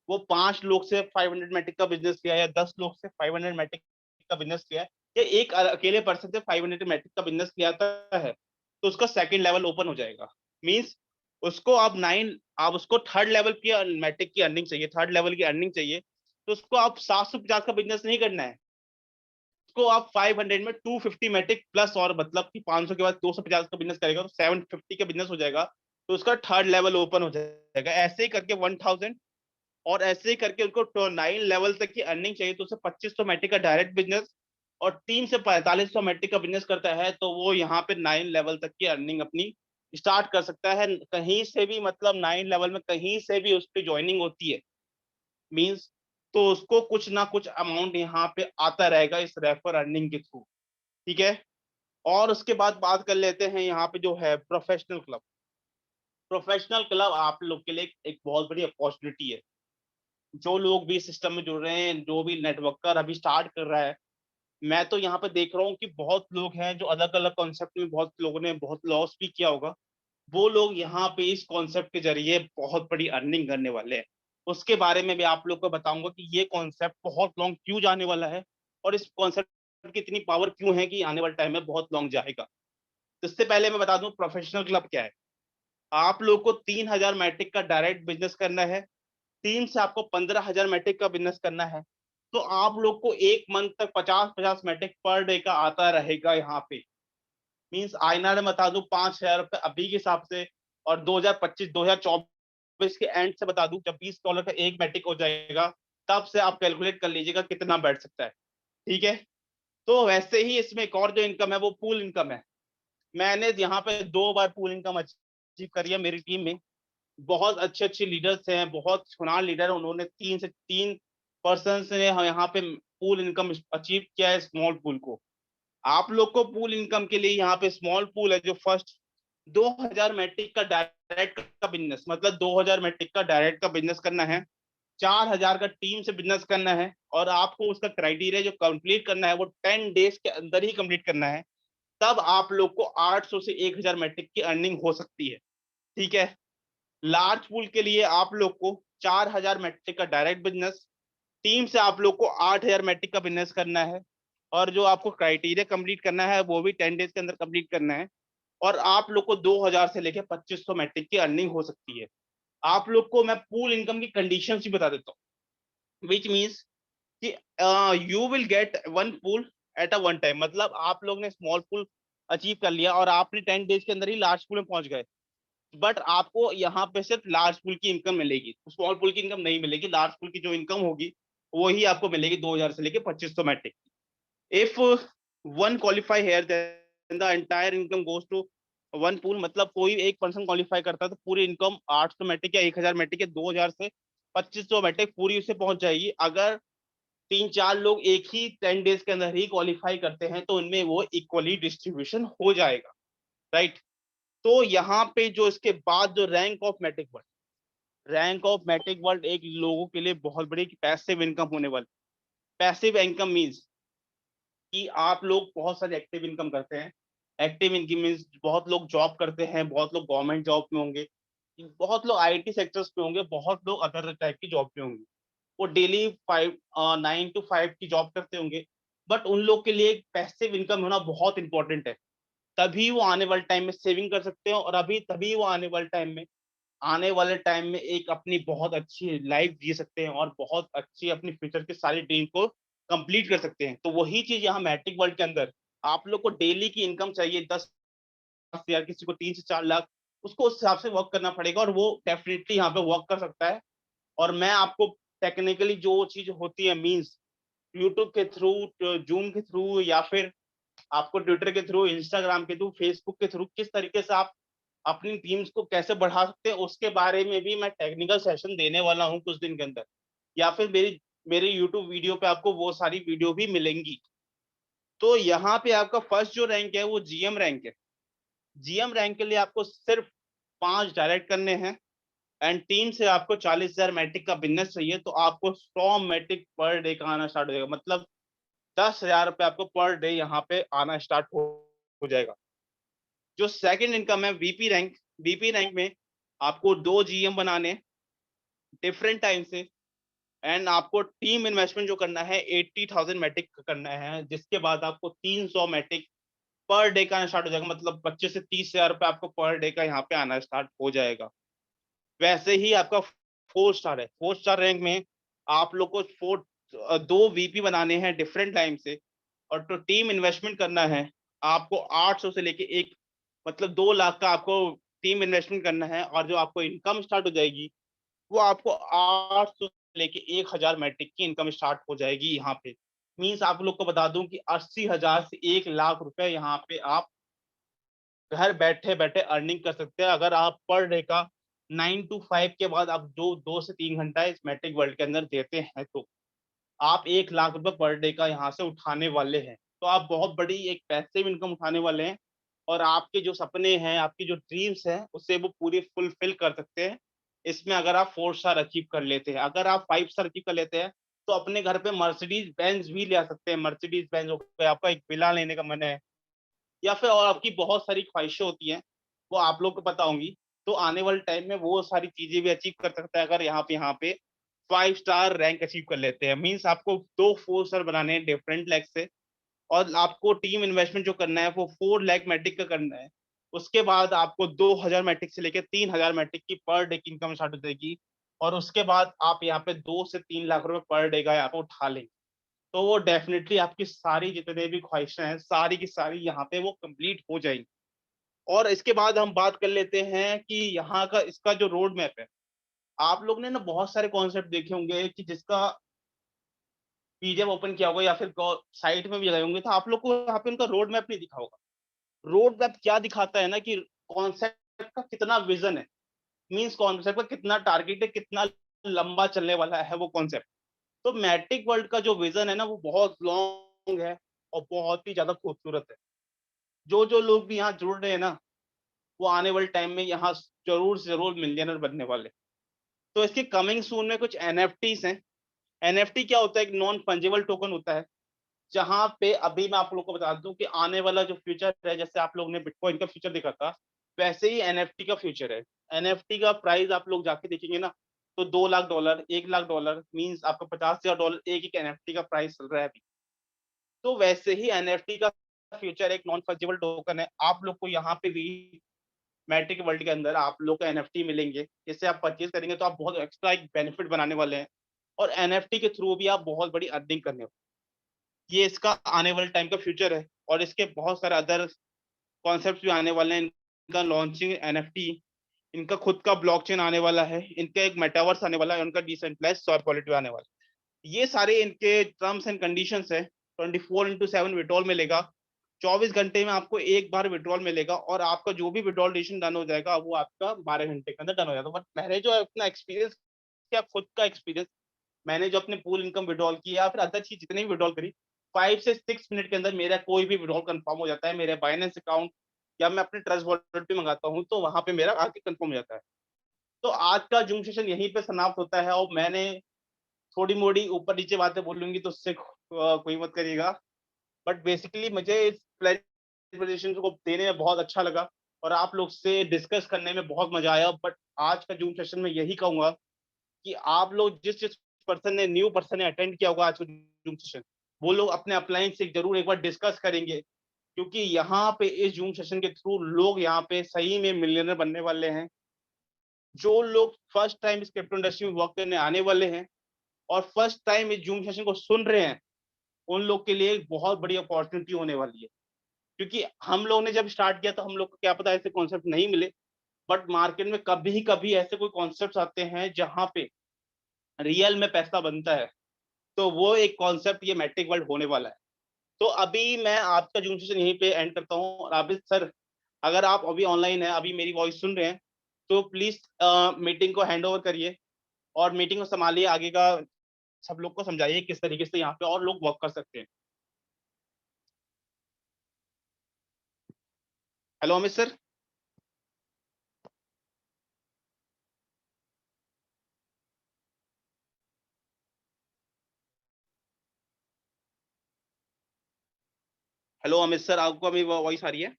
वो 5 लोग से 500 मैट्रिक का बिजनेस किया या 10 लोग से 500 मैट्रिक का बिजनेस किया या एक अकेले पर्सन से 500 मैट्रिक का बिजनेस किया है, तो उसका सेकंड लेवल ओपन हो जाएगा। मींस उसको अब 9, आप उसको थर्ड लेवल की मैट्रिक की अर्निंग चाहिए, थर्ड लेवल की अर्निंग चाहिए, तो उसको आप 750 का बिजनेस नहीं करना है, उसको आप 500 में 250 मैट्रिक प्लस, और मतलब कि 500 के बाद 250 का बिजनेस करेगा तो 750 का बिजनेस हो जाएगा, तो उसका थर्ड लेवल ओपन हो जाएगा। ऐसे ही करके 1000, और ऐसे ही करके उनको 9 लेवल तक की अर्निंग चाहिए, तो उसे 2500 मैट्रिक का डायरेक्ट बिजनेस और 3 से 4500 मैट्रिक का बिजनेस करता है, तो वो यहाँ पे 9 लेवल तक की अर्निंग अपनी स्टार्ट कर सकता है कहीं से भी। मतलब 9 लेवल में कहीं से भी उस पर ज्वाइनिंग होती है, मीन्स तो उसको कुछ ना कुछ अमाउंट यहाँ पे आता रहेगा इस रेफर अर्निंग के थ्रू। ठीक है, और उसके बाद बात कर लेते हैं यहाँ पे जो है प्रोफेशनल क्लब। प्रोफेशनल क्लब आप लोग के लिए एक बहुत बड़ी अपॉर्चुनिटी है। जो लोग भी सिस्टम में जुड़ रहे हैं, जो भी नेटवर्कर अभी स्टार्ट कर रहा है, मैं तो यहाँ पे देख रहा हूँ कि बहुत लोग हैं जो अलग अलग कॉन्सेप्ट में, बहुत लोगों ने बहुत लॉस भी किया होगा, वो लोग यहाँ पे इस कॉन्सेप्ट के जरिए बहुत बड़ी अर्निंग करने वाले हैं। उसके बारे में भी आप लोग को बताऊंगा कि ये कॉन्सेप्ट बहुत लॉन्ग क्यों जाने वाला है, और इस कॉन्सेप्ट की इतनी पावर क्यों है कि आने वाले टाइम में बहुत लॉन्ग जाएगा। तो इससे पहले मैं बता दूं प्रोफेशनल क्लब क्या है। आप लोग को 3000 मैट्रिक का डायरेक्ट बिजनेस करना है, 3 से आपको 15000 मैट्रिक का बिजनेस करना है, तो आप लोग को एक मंथ तक 50-50 मैट्रिक पर डे का आता रहेगा यहाँ पे। मीन्स आईना में बता दूं 5000 रुपए अभी के हिसाब से, और 2025-2024 के एंड से बता दूं जब $20 का एक मैट्रिक हो जाएगा, तब से आप कैलकुलेट कर लीजिएगा कितना बैठ सकता है। ठीक है, तो वैसे ही इसमें एक और जो इनकम है वो पूल इनकम है। मैंने यहाँ पे 2 बार पूल इनकम अचीव करी है मेरी टीम में। बहुत अच्छे अच्छे लीडर्स हैं, बहुत होनहार लीडर है, उन्होंने 3 पर्सन ने यहाँ पे पूल इनकम अचीव किया है स्मॉल पूल को। आप लोग को पूल इनकम के लिए यहाँ पे स्मॉल पूल है जो फर्स्ट 2000 मैट्रिक का डायरेक्ट का बिजनेस, मतलब 2000 मैट्रिक का डायरेक्ट का बिजनेस करना है, 4000 का टीम से बिजनेस करना है, और आपको उसका क्राइटेरिया जो कंप्लीट करना है वो 10 डेज के अंदर ही कंप्लीट करना है, तब आप लोग को 800 से 1000 मैट्रिक की अर्निंग हो सकती है। ठीक है, लार्ज पूल के लिए आप लोग को 4000 मैट्रिक का डायरेक्ट बिजनेस, टीम से आप लोग को 8000 मैट्रिक का बिजनेस करना है, और जो आपको क्राइटेरिया कंप्लीट करना है वो भी 10 डेज के अंदर कंप्लीट करना है, और आप लोग को 2000 से लेकर 2500 मैट्रिक की अर्निंग हो सकती है। आप लोग को मैं पूल इनकम की कंडीशंस भी बता देता हूँ, विच मीन्स कि you will get one pool at a one time. मतलब आप लोग ने स्मॉल पूल अचीव कर लिया और आपने 10 डेज के अंदर ही लार्ज पूल में पहुंच गए, बट आपको यहाँ पे सिर्फ लार्ज पूल की इनकम मिलेगी, स्मॉल पूल की इनकम नहीं मिलेगी। लार्ज पूल की जो इनकम होगी वही आपको मिलेगी 2000 से लेके 2500 metric. If one qualify here then the entire income goes to one pool मतलब कोई एक पर्सन क्वालिफाई करता है तो पूरी इनकम 800 मैट्रिक या 1000 मैट्रिक या 2000 से 2500 मैट्रिक पूरी उसे पहुंच जाएगी। अगर 3-4 लोग एक ही 10 डेज के अंदर ही क्वालिफाई करते हैं तो उनमें वो इक्वली डिस्ट्रीब्यूशन हो जाएगा, राइट। तो यहाँ पे जो इसके बाद जो रैंक ऑफ मैट्रिक वर्ल्ड एक लोगों के लिए बहुत बड़ी पैसिव इनकम होने वाली। पैसिव इनकम मीन्स कि आप लोग बहुत सारे एक्टिव इनकम करते हैं। एक्टिव इनकम मीन्स बहुत लोग जॉब करते हैं, बहुत लोग गवर्नमेंट जॉब में होंगे, बहुत लोग आईटी सेक्टर्स पे होंगे, बहुत लोग अदर टाइप की जॉब पे होंगे। वो डेली 9 to 5 की जॉब करते होंगे, बट उन लोग के लिए एक पैसिव इनकम होना बहुत इंपॉर्टेंट है। तभी वो आने वाले टाइम में सेविंग कर सकते हैं और अभी तभी वो आने वाले टाइम में एक अपनी बहुत अच्छी लाइफ जी सकते हैं और बहुत अच्छी अपनी फ्यूचर के सारी ड्रीम को कंप्लीट कर सकते हैं। तो वही चीज यहाँ मैट्रिक वर्ल्ड के अंदर आप लोग को डेली की इनकम चाहिए 10,000, किसी को 3 से 4 लाख, उसको उस हिसाब से वर्क करना पड़ेगा और वो डेफिनेटली यहाँ पे वर्क कर सकता है। और मैं आपको टेक्निकली जो चीज होती है मीन्स यूट्यूब के थ्रू, जूम के थ्रू, या फिर आपको ट्विटर के थ्रू, इंस्टाग्राम के थ्रू, फेसबुक के थ्रू किस तरीके से आप अपनी टीम्स को कैसे बढ़ा सकते हैं उसके बारे में भी मैं टेक्निकल सेशन देने वाला हूँ कुछ दिन के अंदर, या फिर मेरे यूट्यूब वीडियो पे आपको वो सारी वीडियो भी मिलेंगी। तो यहाँ पे आपका फर्स्ट जो रैंक है वो जीएम रैंक है। जीएम रैंक के लिए आपको सिर्फ 5 डायरेक्ट करने हैं एंड टीम से आपको 40,000 मैट्रिक का बिजनेस चाहिए, तो आपको 100 मैट्रिक पर डे का आना स्टार्ट हो जाएगा। मतलब 10,000 रुपये आपको पर डे यहाँ पे आना स्टार्ट हो जाएगा। जो सेकंड इनकम है वीपी रैंक में आपको 2 जीएम बनाने डिफरेंट टाइम से एंड आपको टीम इन्वेस्टमेंट जो करना है 80,000 मैट्रिक करना है, जिसके बाद आपको 300 मैट्रिक पर डे का आना स्टार्ट हो जाएगा। मतलब 25 से 30,000 रुपये आपको पर डे का यहाँ पे आना स्टार्ट हो जाएगा। वैसे ही आपका 4 स्टार है। 4 स्टार रैंक में आप लोग को 2 वीपी बनाने हैं डिफरेंट टाइम से और तो टीम इन्वेस्टमेंट करना है आपको 800 से लेके एक मतलब 2 लाख का आपको टीम इन्वेस्टमेंट करना है और जो आपको इनकम स्टार्ट हो जाएगी वो आपको 800 से लेके 1,000 मैट्रिक की इनकम स्टार्ट हो जाएगी यहाँ पे। मीन्स आप लोग को बता दूं कि 80,000 से 1 लाख रुपए यहाँ पे आप घर बैठे बैठे अर्निंग कर सकते हैं अगर आप पर डे का 9 to 5 के बाद आप जो 2 से 3 घंटा इस मैट्रिक वर्ल्ड के अंदर देते हैं तो आप 1 लाख रुपए पर डे का यहाँ से उठाने वाले हैं। तो आप बहुत बड़ी एक पैसिव इनकम उठाने वाले हैं और आपके जो सपने हैं, आपकी जो ड्रीम्स हैं, उससे वो पूरी फुलफिल कर सकते हैं। इसमें अगर आप 4 स्टार अचीव कर लेते हैं, अगर आप 5 स्टार अचीव कर लेते हैं, तो अपने घर पे मर्सिडीज बेंज भी ले आ सकते हैं। मर्सिडीज बेंज हो गया, आपका एक विला लेने का मन है या फिर और आपकी बहुत सारी ख्वाहिशें होती हैं, वो आप लोग को पता होंगी। तो आने वाले टाइम में वो सारी चीजें भी अचीव कर सकता है अगर यहाँ पे 5 स्टार रैंक अचीव कर लेते हैं। मीन्स आपको 2 4 स्टार बनाने हैं डिफरेंट लैक से और आपको टीम इन्वेस्टमेंट जो करना है वो 4 लाख मैट्रिक का करना है। उसके बाद आपको 2,000 मैट्रिक से लेकर 3,000 मैट्रिक की पर डे की इनकम स्टार्ट हो जाएगी और उसके बाद आप यहाँ पे 2 से 3 लाख रुपए पर डे का यहाँ पे उठा लेंगे। तो वो डेफिनेटली आपकी सारी जितने भी ख्वाहिशें हैं सारी की सारी यहाँ पे वो कंप्लीट हो जाएंगी। और इसके बाद हम बात कर लेते हैं कि यहाँ का इसका जो रोड मैप है। आप लोग ने ना बहुत सारे कॉन्सेप्ट देखे होंगे कि जिसका पीडीएफ ओपन किया होगा या फिर साइट में भी लगाए होंगे, तो आप लोग को यहाँ पे उनका रोड मैप नहीं दिखा होगा। रोड मैप क्या दिखाता है ना कि कॉन्सेप्ट का कितना विजन है, मींस कॉन्सेप्ट का कितना टारगेट है, कितना लंबा चलने वाला है वो कॉन्सेप्ट। तो मैट्रिक वर्ल्ड का जो विजन है ना वो बहुत लॉन्ग है और बहुत ही ज्यादा खूबसूरत है। जो जो लोग भी यहाँ जुड़ रहे हैं ना वो आने वाले टाइम में यहाँ जरूर से जरूर मिलियनर बनने वाले। तो इसके कमिंग सून में कुछ एनएफटीज हैं। एनएफटी क्या होता है? एक नॉन फंजिबल टोकन होता है जहां पे अभी मैं आप लोग को बता दूं कि आने वाला जो फ्यूचर है, जैसे आप लोग ने बिटकॉइन का फ्यूचर देखा था वैसे ही एनएफटी का फ्यूचर है। एनएफटी का प्राइस आप लोग जाके देखेंगे ना तो $2 लाख, $1 लाख मींस आपका $50,000 एक एक एनएफटी का प्राइस चल रहा है अभी। तो वैसे ही एनएफटी का फ्यूचर एक नॉन फंजिबल टोकन है। आप लोग को यहाँ पे भी मैट्रिक वर्ल्ड के अंदर आप लोग को एनएफटी मिलेंगे, जिससे आप परचेज करेंगे तो आप बहुत एक्स्ट्रा एक बेनिफिट बनाने वाले हैं और एनएफटी के थ्रू भी आप बहुत बड़ी अर्निंग करने वाले। ये इसका आने वाले टाइम का फ्यूचर है और इसके बहुत सारे अदर कॉन्सेप्ट्स भी आने वाले हैं। इनका लॉन्चिंग एनएफटी, इनका खुद का ब्लॉकचेन आने वाला है, इनका एक मेटावर्स आने वाला है, उनका डिसेंट्रलाइज्ड सॉर पॉलिटी आने वाला है। ये सारे इनके टर्म्स एंड कंडीशंस है। 24/7 विड्रॉल मिलेगा, 24 घंटे में आपको एक बार विड्रॉल मिलेगा और आपका जो भी विड्रॉल डिसीजन डन हो जाएगा वो आपका 12 घंटे के अंदर डन हो जाएगा। बट मैंने जो अपना एक्सपीरियंस किया, खुद का एक्सपीरियंस, मैंने जो अपने पूल इनकम विड्रॉल की या फिर अदर चीज जितने भी विड्रॉल करी, 5 से 6 मिनट के अंदर मेरा कोई भी विड्रॉल कंफर्म हो जाता है। मेरे बाइनेंस अकाउंट या मैं अपने ट्रस्ट वॉलेट पे मंगाता हूँ तो वहां पे मेरा आके कंफर्म हो जाता है। तो आज का जूम सेशन यहीं पे समाप्त होता है और मैंने थोड़ी मोड़ी ऊपर नीचे बातें बोलूंगी तो उससे कोई मत करिएगा। बट बेसिकली मुझे इस प्रेजेंटेशन को देने में बहुत अच्छा लगा और आप लोग से डिस्कस करने में बहुत मजा आया। बट आज का जूम सेशन में यही कहूंगा कि आप लोग जिस जिस न्यू पर्सन ने अटेंड किया होगा आज का जूम सेशन, वो लोग अपने अपलाइन से जरूर एक बार डिस्कस करेंगे, क्योंकि यहाँ पे इस जूम सेशन के थ्रू लोग यहाँ पे सही में मिलियनर बनने वाले हैं। जो लोग फर्स्ट टाइम इस क्रिप्टो इंडस्ट्री में वर्क करने आने वाले हैं और फर्स्ट टाइम इस जूम सेशन को सुन रहे हैं, उन लोग के लिए एक बहुत बड़ी अपॉर्चुनिटी होने वाली है। क्योंकि हम लोग ने जब स्टार्ट किया तो हम लोग को क्या पता ऐसे कॉन्सेप्ट नहीं मिले, बट मार्केट में कभी कभी ऐसे कोई कॉन्सेप्ट आते हैं जहां पे रियल में पैसा बनता है। तो वो एक कॉन्सेप्ट ये मैट्रिक वर्ल्ड होने वाला है। तो अभी मैं आपका जूम सेशन यहीं पे एंड करता हूँ। और आबिद सर, अगर आप अभी ऑनलाइन है, अभी मेरी वॉइस सुन रहे हैं, तो प्लीज मीटिंग को हैंड ओवर करिए और मीटिंग को संभालिए। आगे का सब लोग को समझाइए किस तरीके से यहाँ पे और लोग वर्क कर सकते हैं। Hello Amit sir. Hello Amit sir, आपको अभी वॉइस आ रही है?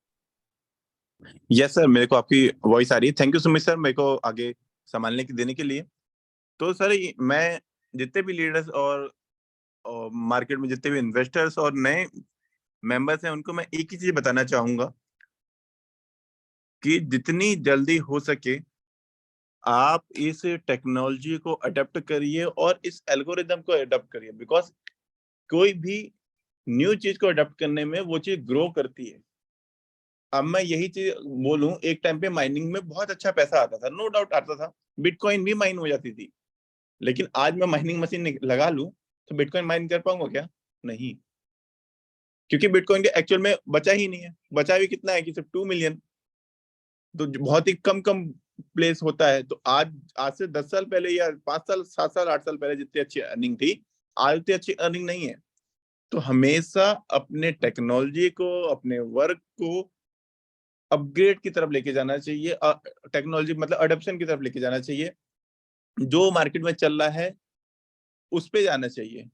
यस सर, मेरे को आपकी वॉइस आ रही है। Thank you so much sir, मेरे को आगे संभालने की देने के लिए। तो सर मैं जितने भी लीडर्स और मार्केट में जितने भी इन्वेस्टर्स और नए मेंबर्स हैं उनको मैं एक ही चीज बताना चाहूंगा कि जितनी जल्दी हो सके आप इस टेक्नोलॉजी को अडेप्ट करिए और इस एल्गोरिदम को अडेप्ट करिए, बिकॉज कोई भी न्यू चीज को अडेप्ट करने में वो चीज ग्रो करती है। अब मैं यही चीज बोलूं, एक टाइम पे माइनिंग में बहुत अच्छा पैसा आता था, नो डाउट आता था, बिटकॉइन भी माइन हो जाती थी। लेकिन आज मैं माइनिंग मशीन लगा लूं तो बिटकॉइन माइन कर पाऊंगा क्या? नहीं, क्योंकि बिटकॉइन के एक्चुअल में बचा ही नहीं है। बचा भी कितना है कि सिर्फ 2 मिलियन, तो बहुत ही कम कम प्लेस होता है। तो आज आज से 10 साल पहले या 5 साल 7 साल 8 साल पहले जितनी अच्छी अर्निंग थी, आज उतनी अच्छी अर्निंग नहीं है। तो हमेशा अपने टेक्नोलॉजी को, अपने वर्क को अपग्रेड की तरफ लेके जाना चाहिए, टेक्नोलॉजी मतलब अडॉप्शन की तरफ लेके जाना चाहिए। जो मार्केट में चल रहा है उस पे जाना चाहिए।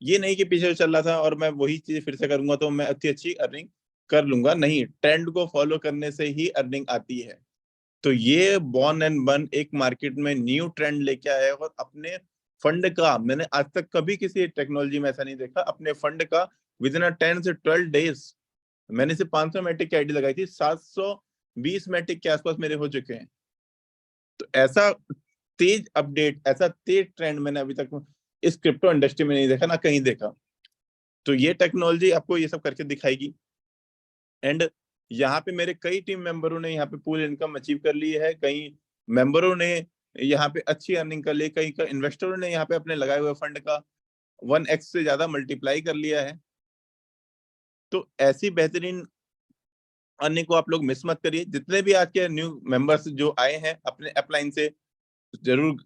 ये नहीं कि पीछे चल रहा था और मैं वही चीज फिर से करूंगा तो मैं अच्छी अच्छी अर्निंग कर लूंगा। नहीं, ट्रेंड को फॉलो करने से ही अर्निंग आती है। तो ये बॉर्न एंड बर्न एक मार्केट में न्यू ट्रेंड लेके आया है और अपने फंड का, मैंने आज तक कभी किसी टेक्नोलॉजी में ऐसा नहीं देखा, अपने फंड का विद इन 10 से 12 डेज। मैंने सिर्फ 500 मैटिक की आईडी लगाई थी, 720 मैटिक के आसपास मेरे हो चुके हैं। तो ऐसा तेज अपडेट, ऐसा तेज ट्रेंड मैंने अभी तक इस क्रिप्टो इंडस्ट्री में नहीं देखा, ना कहीं देखा। तो ये टेक्नोलॉजी आपको ये सब करके दिखाएगी। एंड यहाँ पे मेरे कई टीम मेंबरों ने यहाँ पे पूल इनकम अचीव कर ली है, कई मेंबरों ने यहाँ पे अच्छी अर्निंग कर ली, कई का इन्वेस्टरों ने यहाँ पे अपने लगाए हुए फंड का 1x से ज्यादा मल्टीप्लाई कर लिया है। तो ऐसी बेहतरीन अर्निंग को आप लोग मिस मत करिए। जितने भी आज के न्यू मेंबर्स जो आए हैं अपने अपलाइन से जरूर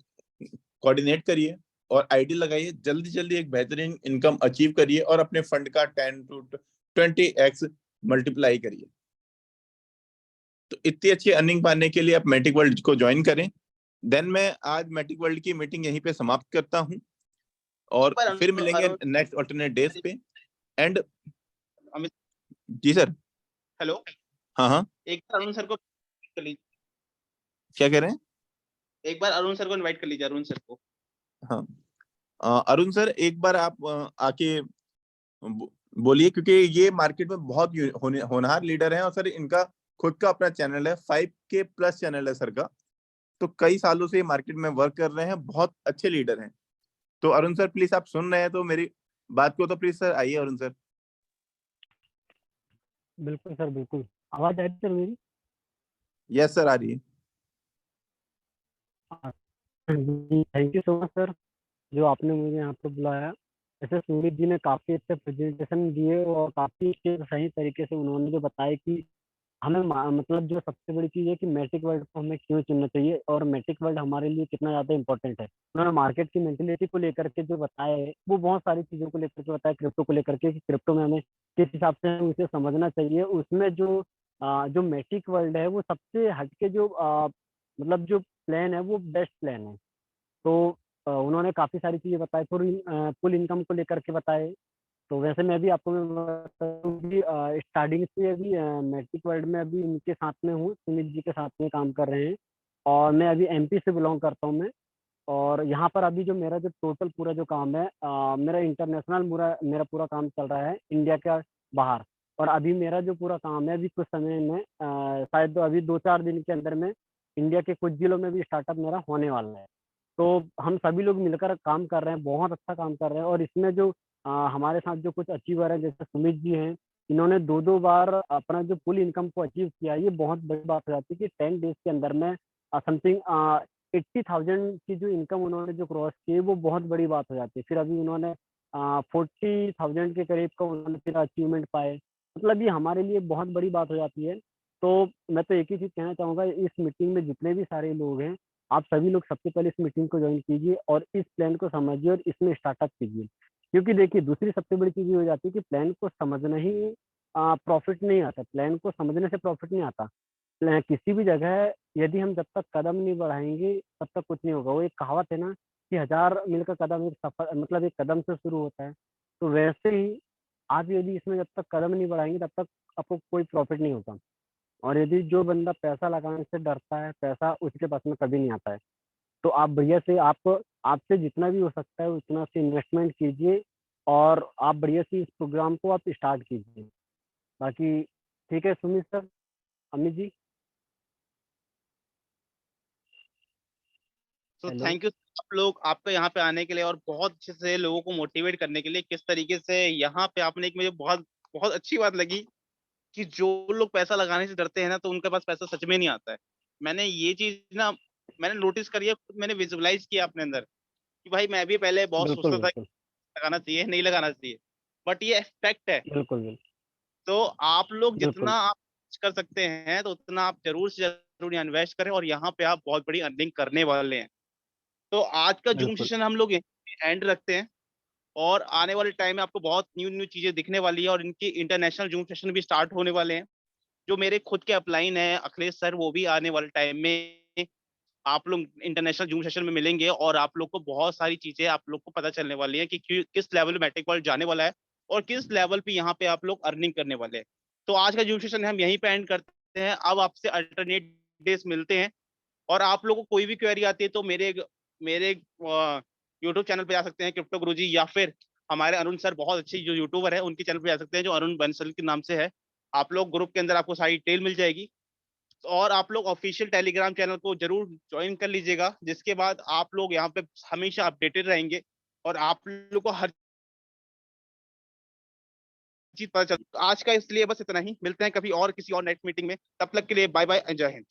कोऑर्डिनेट करिए और आईडी लगाइए, जल्दी जल्दी एक बेहतरीन इनकम अचीव करिए और अपने फंड का 10 to 20x मल्टीप्लाई करिए। तो इतनी अच्छी अर्निंग पाने के लिए आप मैटिक वर्ल्ड को ज्वाइन करें। देन मैं आज मैटिक वर्ल्ड की मीटिंग यहीं पे समाप्त करता हूं और पर फिर मिलेंगे अरुण, नेक्स्ट ऑल्टरनेट डेज पे। And Amit, ji sir. Hello, हाँ हाँ, एक बार अरुण सर को कर लीजिए। क्या कह रहे हैं? एक बार अरुण सर को इनवाइट कर लीजिए, अरुण सर को। हाँ, अरुण सर एक बार आप आके बोलिए, क्योंकि ये मार्केट में बहुत होनहार लीडर हैं और सर इनका खुद का अपना चैनल है, 5K प्लस चैनल है सर का। तो कई सालों से ये मार्केट में वर्क कर रहे हैं, बहुत अच्छे लीडर हैं। तो अरुण सर प्लीज, आप सुन रहे हैं तो मेरी बात को तो प्लीज सर आइए अरुण सर। बिल्कुल सर, बिल्कुल। आवाज आ रही सर मेरी? यस सर, आ रही है। हाँ जी, thank you so much sir, जो आपने मुझे यहाँ पे बुलाया। जैसे सुमित जी ने काफी अच्छे प्रेजेंटेशन दिए और काफी अच्छे सही तरीके से उन्होंने जो बताया कि हमें मतलब जो सबसे बड़ी चीज है कि मैटिक वर्ल्ड को हमें क्यों चुनना चाहिए और मैटिक वर्ल्ड हमारे लिए कितना ज्यादा इंपॉर्टेंट है। उन्होंने मार्केट की मेंटेलिटी को लेकर के जो बताया है वो बहुत सारी चीजों को लेकर के बताया, क्रिप्टो को लेकर के कि क्रिप्टो में हमें किस हिसाब से हमें उसे समझना चाहिए। उसमें जो जो मैटिक वर्ल्ड है वो सबसे हटके जो मतलब जो प्लान है वो बेस्ट प्लान है। तो उन्होंने काफी सारी चीजें बताई, फुल इनकम को लेकर के बताए। तो वैसे मैं भी आपको मैं बताऊं कि स्टार्टिंग से अभी मैट्रिक वर्ल्ड में अभी इनके साथ में हूँ, सुमित जी के साथ में काम कर रहे हैं। और मैं अभी एमपी से बिलोंग करता हूँ मैं। और यहाँ पर अभी जो मेरा जो टोटल पूरा जो काम है, मेरा इंटरनेशनल पूरा मेरा पूरा काम चल रहा है इंडिया के बाहर। और अभी मेरा जो पूरा काम है अभी कुछ समय में शायद अभी 2-4 दिन के अंदर में इंडिया के कुछ जिलों में भी स्टार्टअप मेरा होने वाला है। तो हम सभी लोग मिलकर काम कर रहे हैं, बहुत अच्छा काम कर रहे हैं। और इसमें जो हमारे साथ जो कुछ अचीवर है जैसे सुमित जी हैं, इन्होंने 2-2 बार अपना जो फुल इनकम को अचीव किया। ये बहुत बड़ी बात हो जाती है कि 10 डेज के अंदर में समथिंग 80,000 की जो इनकम उन्होंने जो क्रॉस की है वो बहुत बड़ी बात हो जाती है। फिर अभी उन्होंने 40,000 के करीब का उन्होंने फिर अचीवमेंट पाए। मतलब ये हमारे लिए बहुत बड़ी बात हो जाती है। तो मैं तो एक ही चीज कहना चाहूंगा, इस मीटिंग में जितने भी सारे लोग हैं, आप सभी लोग सबसे पहले इस मीटिंग को ज्वाइन कीजिए और इस प्लान को समझिए और इसमें स्टार्टअप कीजिए। क्योंकि देखिए दूसरी सबसे बड़ी चीज ये हो जाती है कि प्लान को समझना ही प्रॉफिट नहीं आता, प्लान को समझने से प्रॉफिट नहीं आता। किसी भी जगह यदि हम जब तक कदम नहीं बढ़ाएंगे तब तक कुछ नहीं होगा। वो एक कहावत है ना कि 1000 मील का कदम एक सफर मतलब एक कदम से शुरू होता है। तो वैसे ही आप यदि इसमें जब तक कदम नहीं बढ़ाएंगे तब तक आपको कोई प्रॉफिट नहीं होगा। और यदि जो बंदा पैसा लगाने से डरता है, पैसा उसके पास में कभी नहीं आता है। तो आप बढ़िया से आप आपसे जितना भी हो सकता है उतना से इन्वेस्टमेंट कीजिए और आप बढ़िया से इस प्रोग्राम को आप स्टार्ट कीजिए। बाकी ठीक है सुमित सर, अमित जी। तो हेलो। थैंक यू आप लोग आपका यहाँ पे आने के लिए और बहुत अच्छे से लोगों को मोटिवेट करने के लिए। किस तरीके से यहाँ पे आपने एक मुझे बहुत बहुत अच्छी बात लगी कि जो लोग पैसा लगाने से डरते हैं ना तो उनके पास पैसा सच में नहीं आता है। मैंने ये चीज ना मैंने नोटिस करी है, खुद मैंने विजुअलाइज किया अपने अंदर कि भाई मैं भी पहले बहुत बिल्कुल सोचता था कि बिल्कुल। लगाना चाहिए नहीं लगाना चाहिए, बट ये फैक्ट है। बिल्कुल बिल्कुल। तो आप लोग जितना बिल्कुल आप कर सकते हैं तो उतना आप जरूर से जरूर इन्वेस्ट करें और यहाँ पे आप बहुत बड़ी अर्निंग करने वाले हैं। तो आज का जूम बिल्कुल। सेशन हम लोग एंड रखते हैं और आने वाले टाइम में आपको बहुत न्यू न्यू चीजें दिखने वाली है और इनकी इंटरनेशनल जूम सेशन भी स्टार्ट होने वाले हैं। जो मेरे खुद के अपलाइन है अखिलेश सर, वो भी आने वाले टाइम में आप लोग इंटरनेशनल जूम सेशन में मिलेंगे और आप लोग को बहुत सारी चीजें आप लोग को पता चलने वाली है कि किस लेवल में मैट्रिक वर्ल्ड जाने वाला है और किस लेवल पे यहाँ पे आप लोग अर्निंग करने वाले हैं। तो आज का जूम सेशन हम यहीं पे एंड करते हैं। अब आपसे अल्टरनेट डेज मिलते हैं और आप लोगों को कोई भी क्वेरी आती है तो मेरे यूट्यूब चैनल पे जा सकते हैं क्रिप्टो गुरुजी, या फिर हमारे अरुण सर बहुत अच्छी जो यूट्यूबर है उनके चैनल पे जा सकते हैं जो अरुण बंसल के नाम से है। आप लोग ग्रुप के अंदर आपको सारी डिटेल मिल जाएगी और आप लोग ऑफिशियल टेलीग्राम चैनल को जरूर ज्वाइन कर लीजिएगा, जिसके बाद आप लोग यहाँ पे हमेशा अपडेटेड रहेंगे और आप लोग को हर चीज पता चल। आज का इसलिए बस इतना ही, मिलते हैं कभी और किसी और नेक्स्ट मीटिंग में, तब तक के लिए बाय बाय, जय हिंद।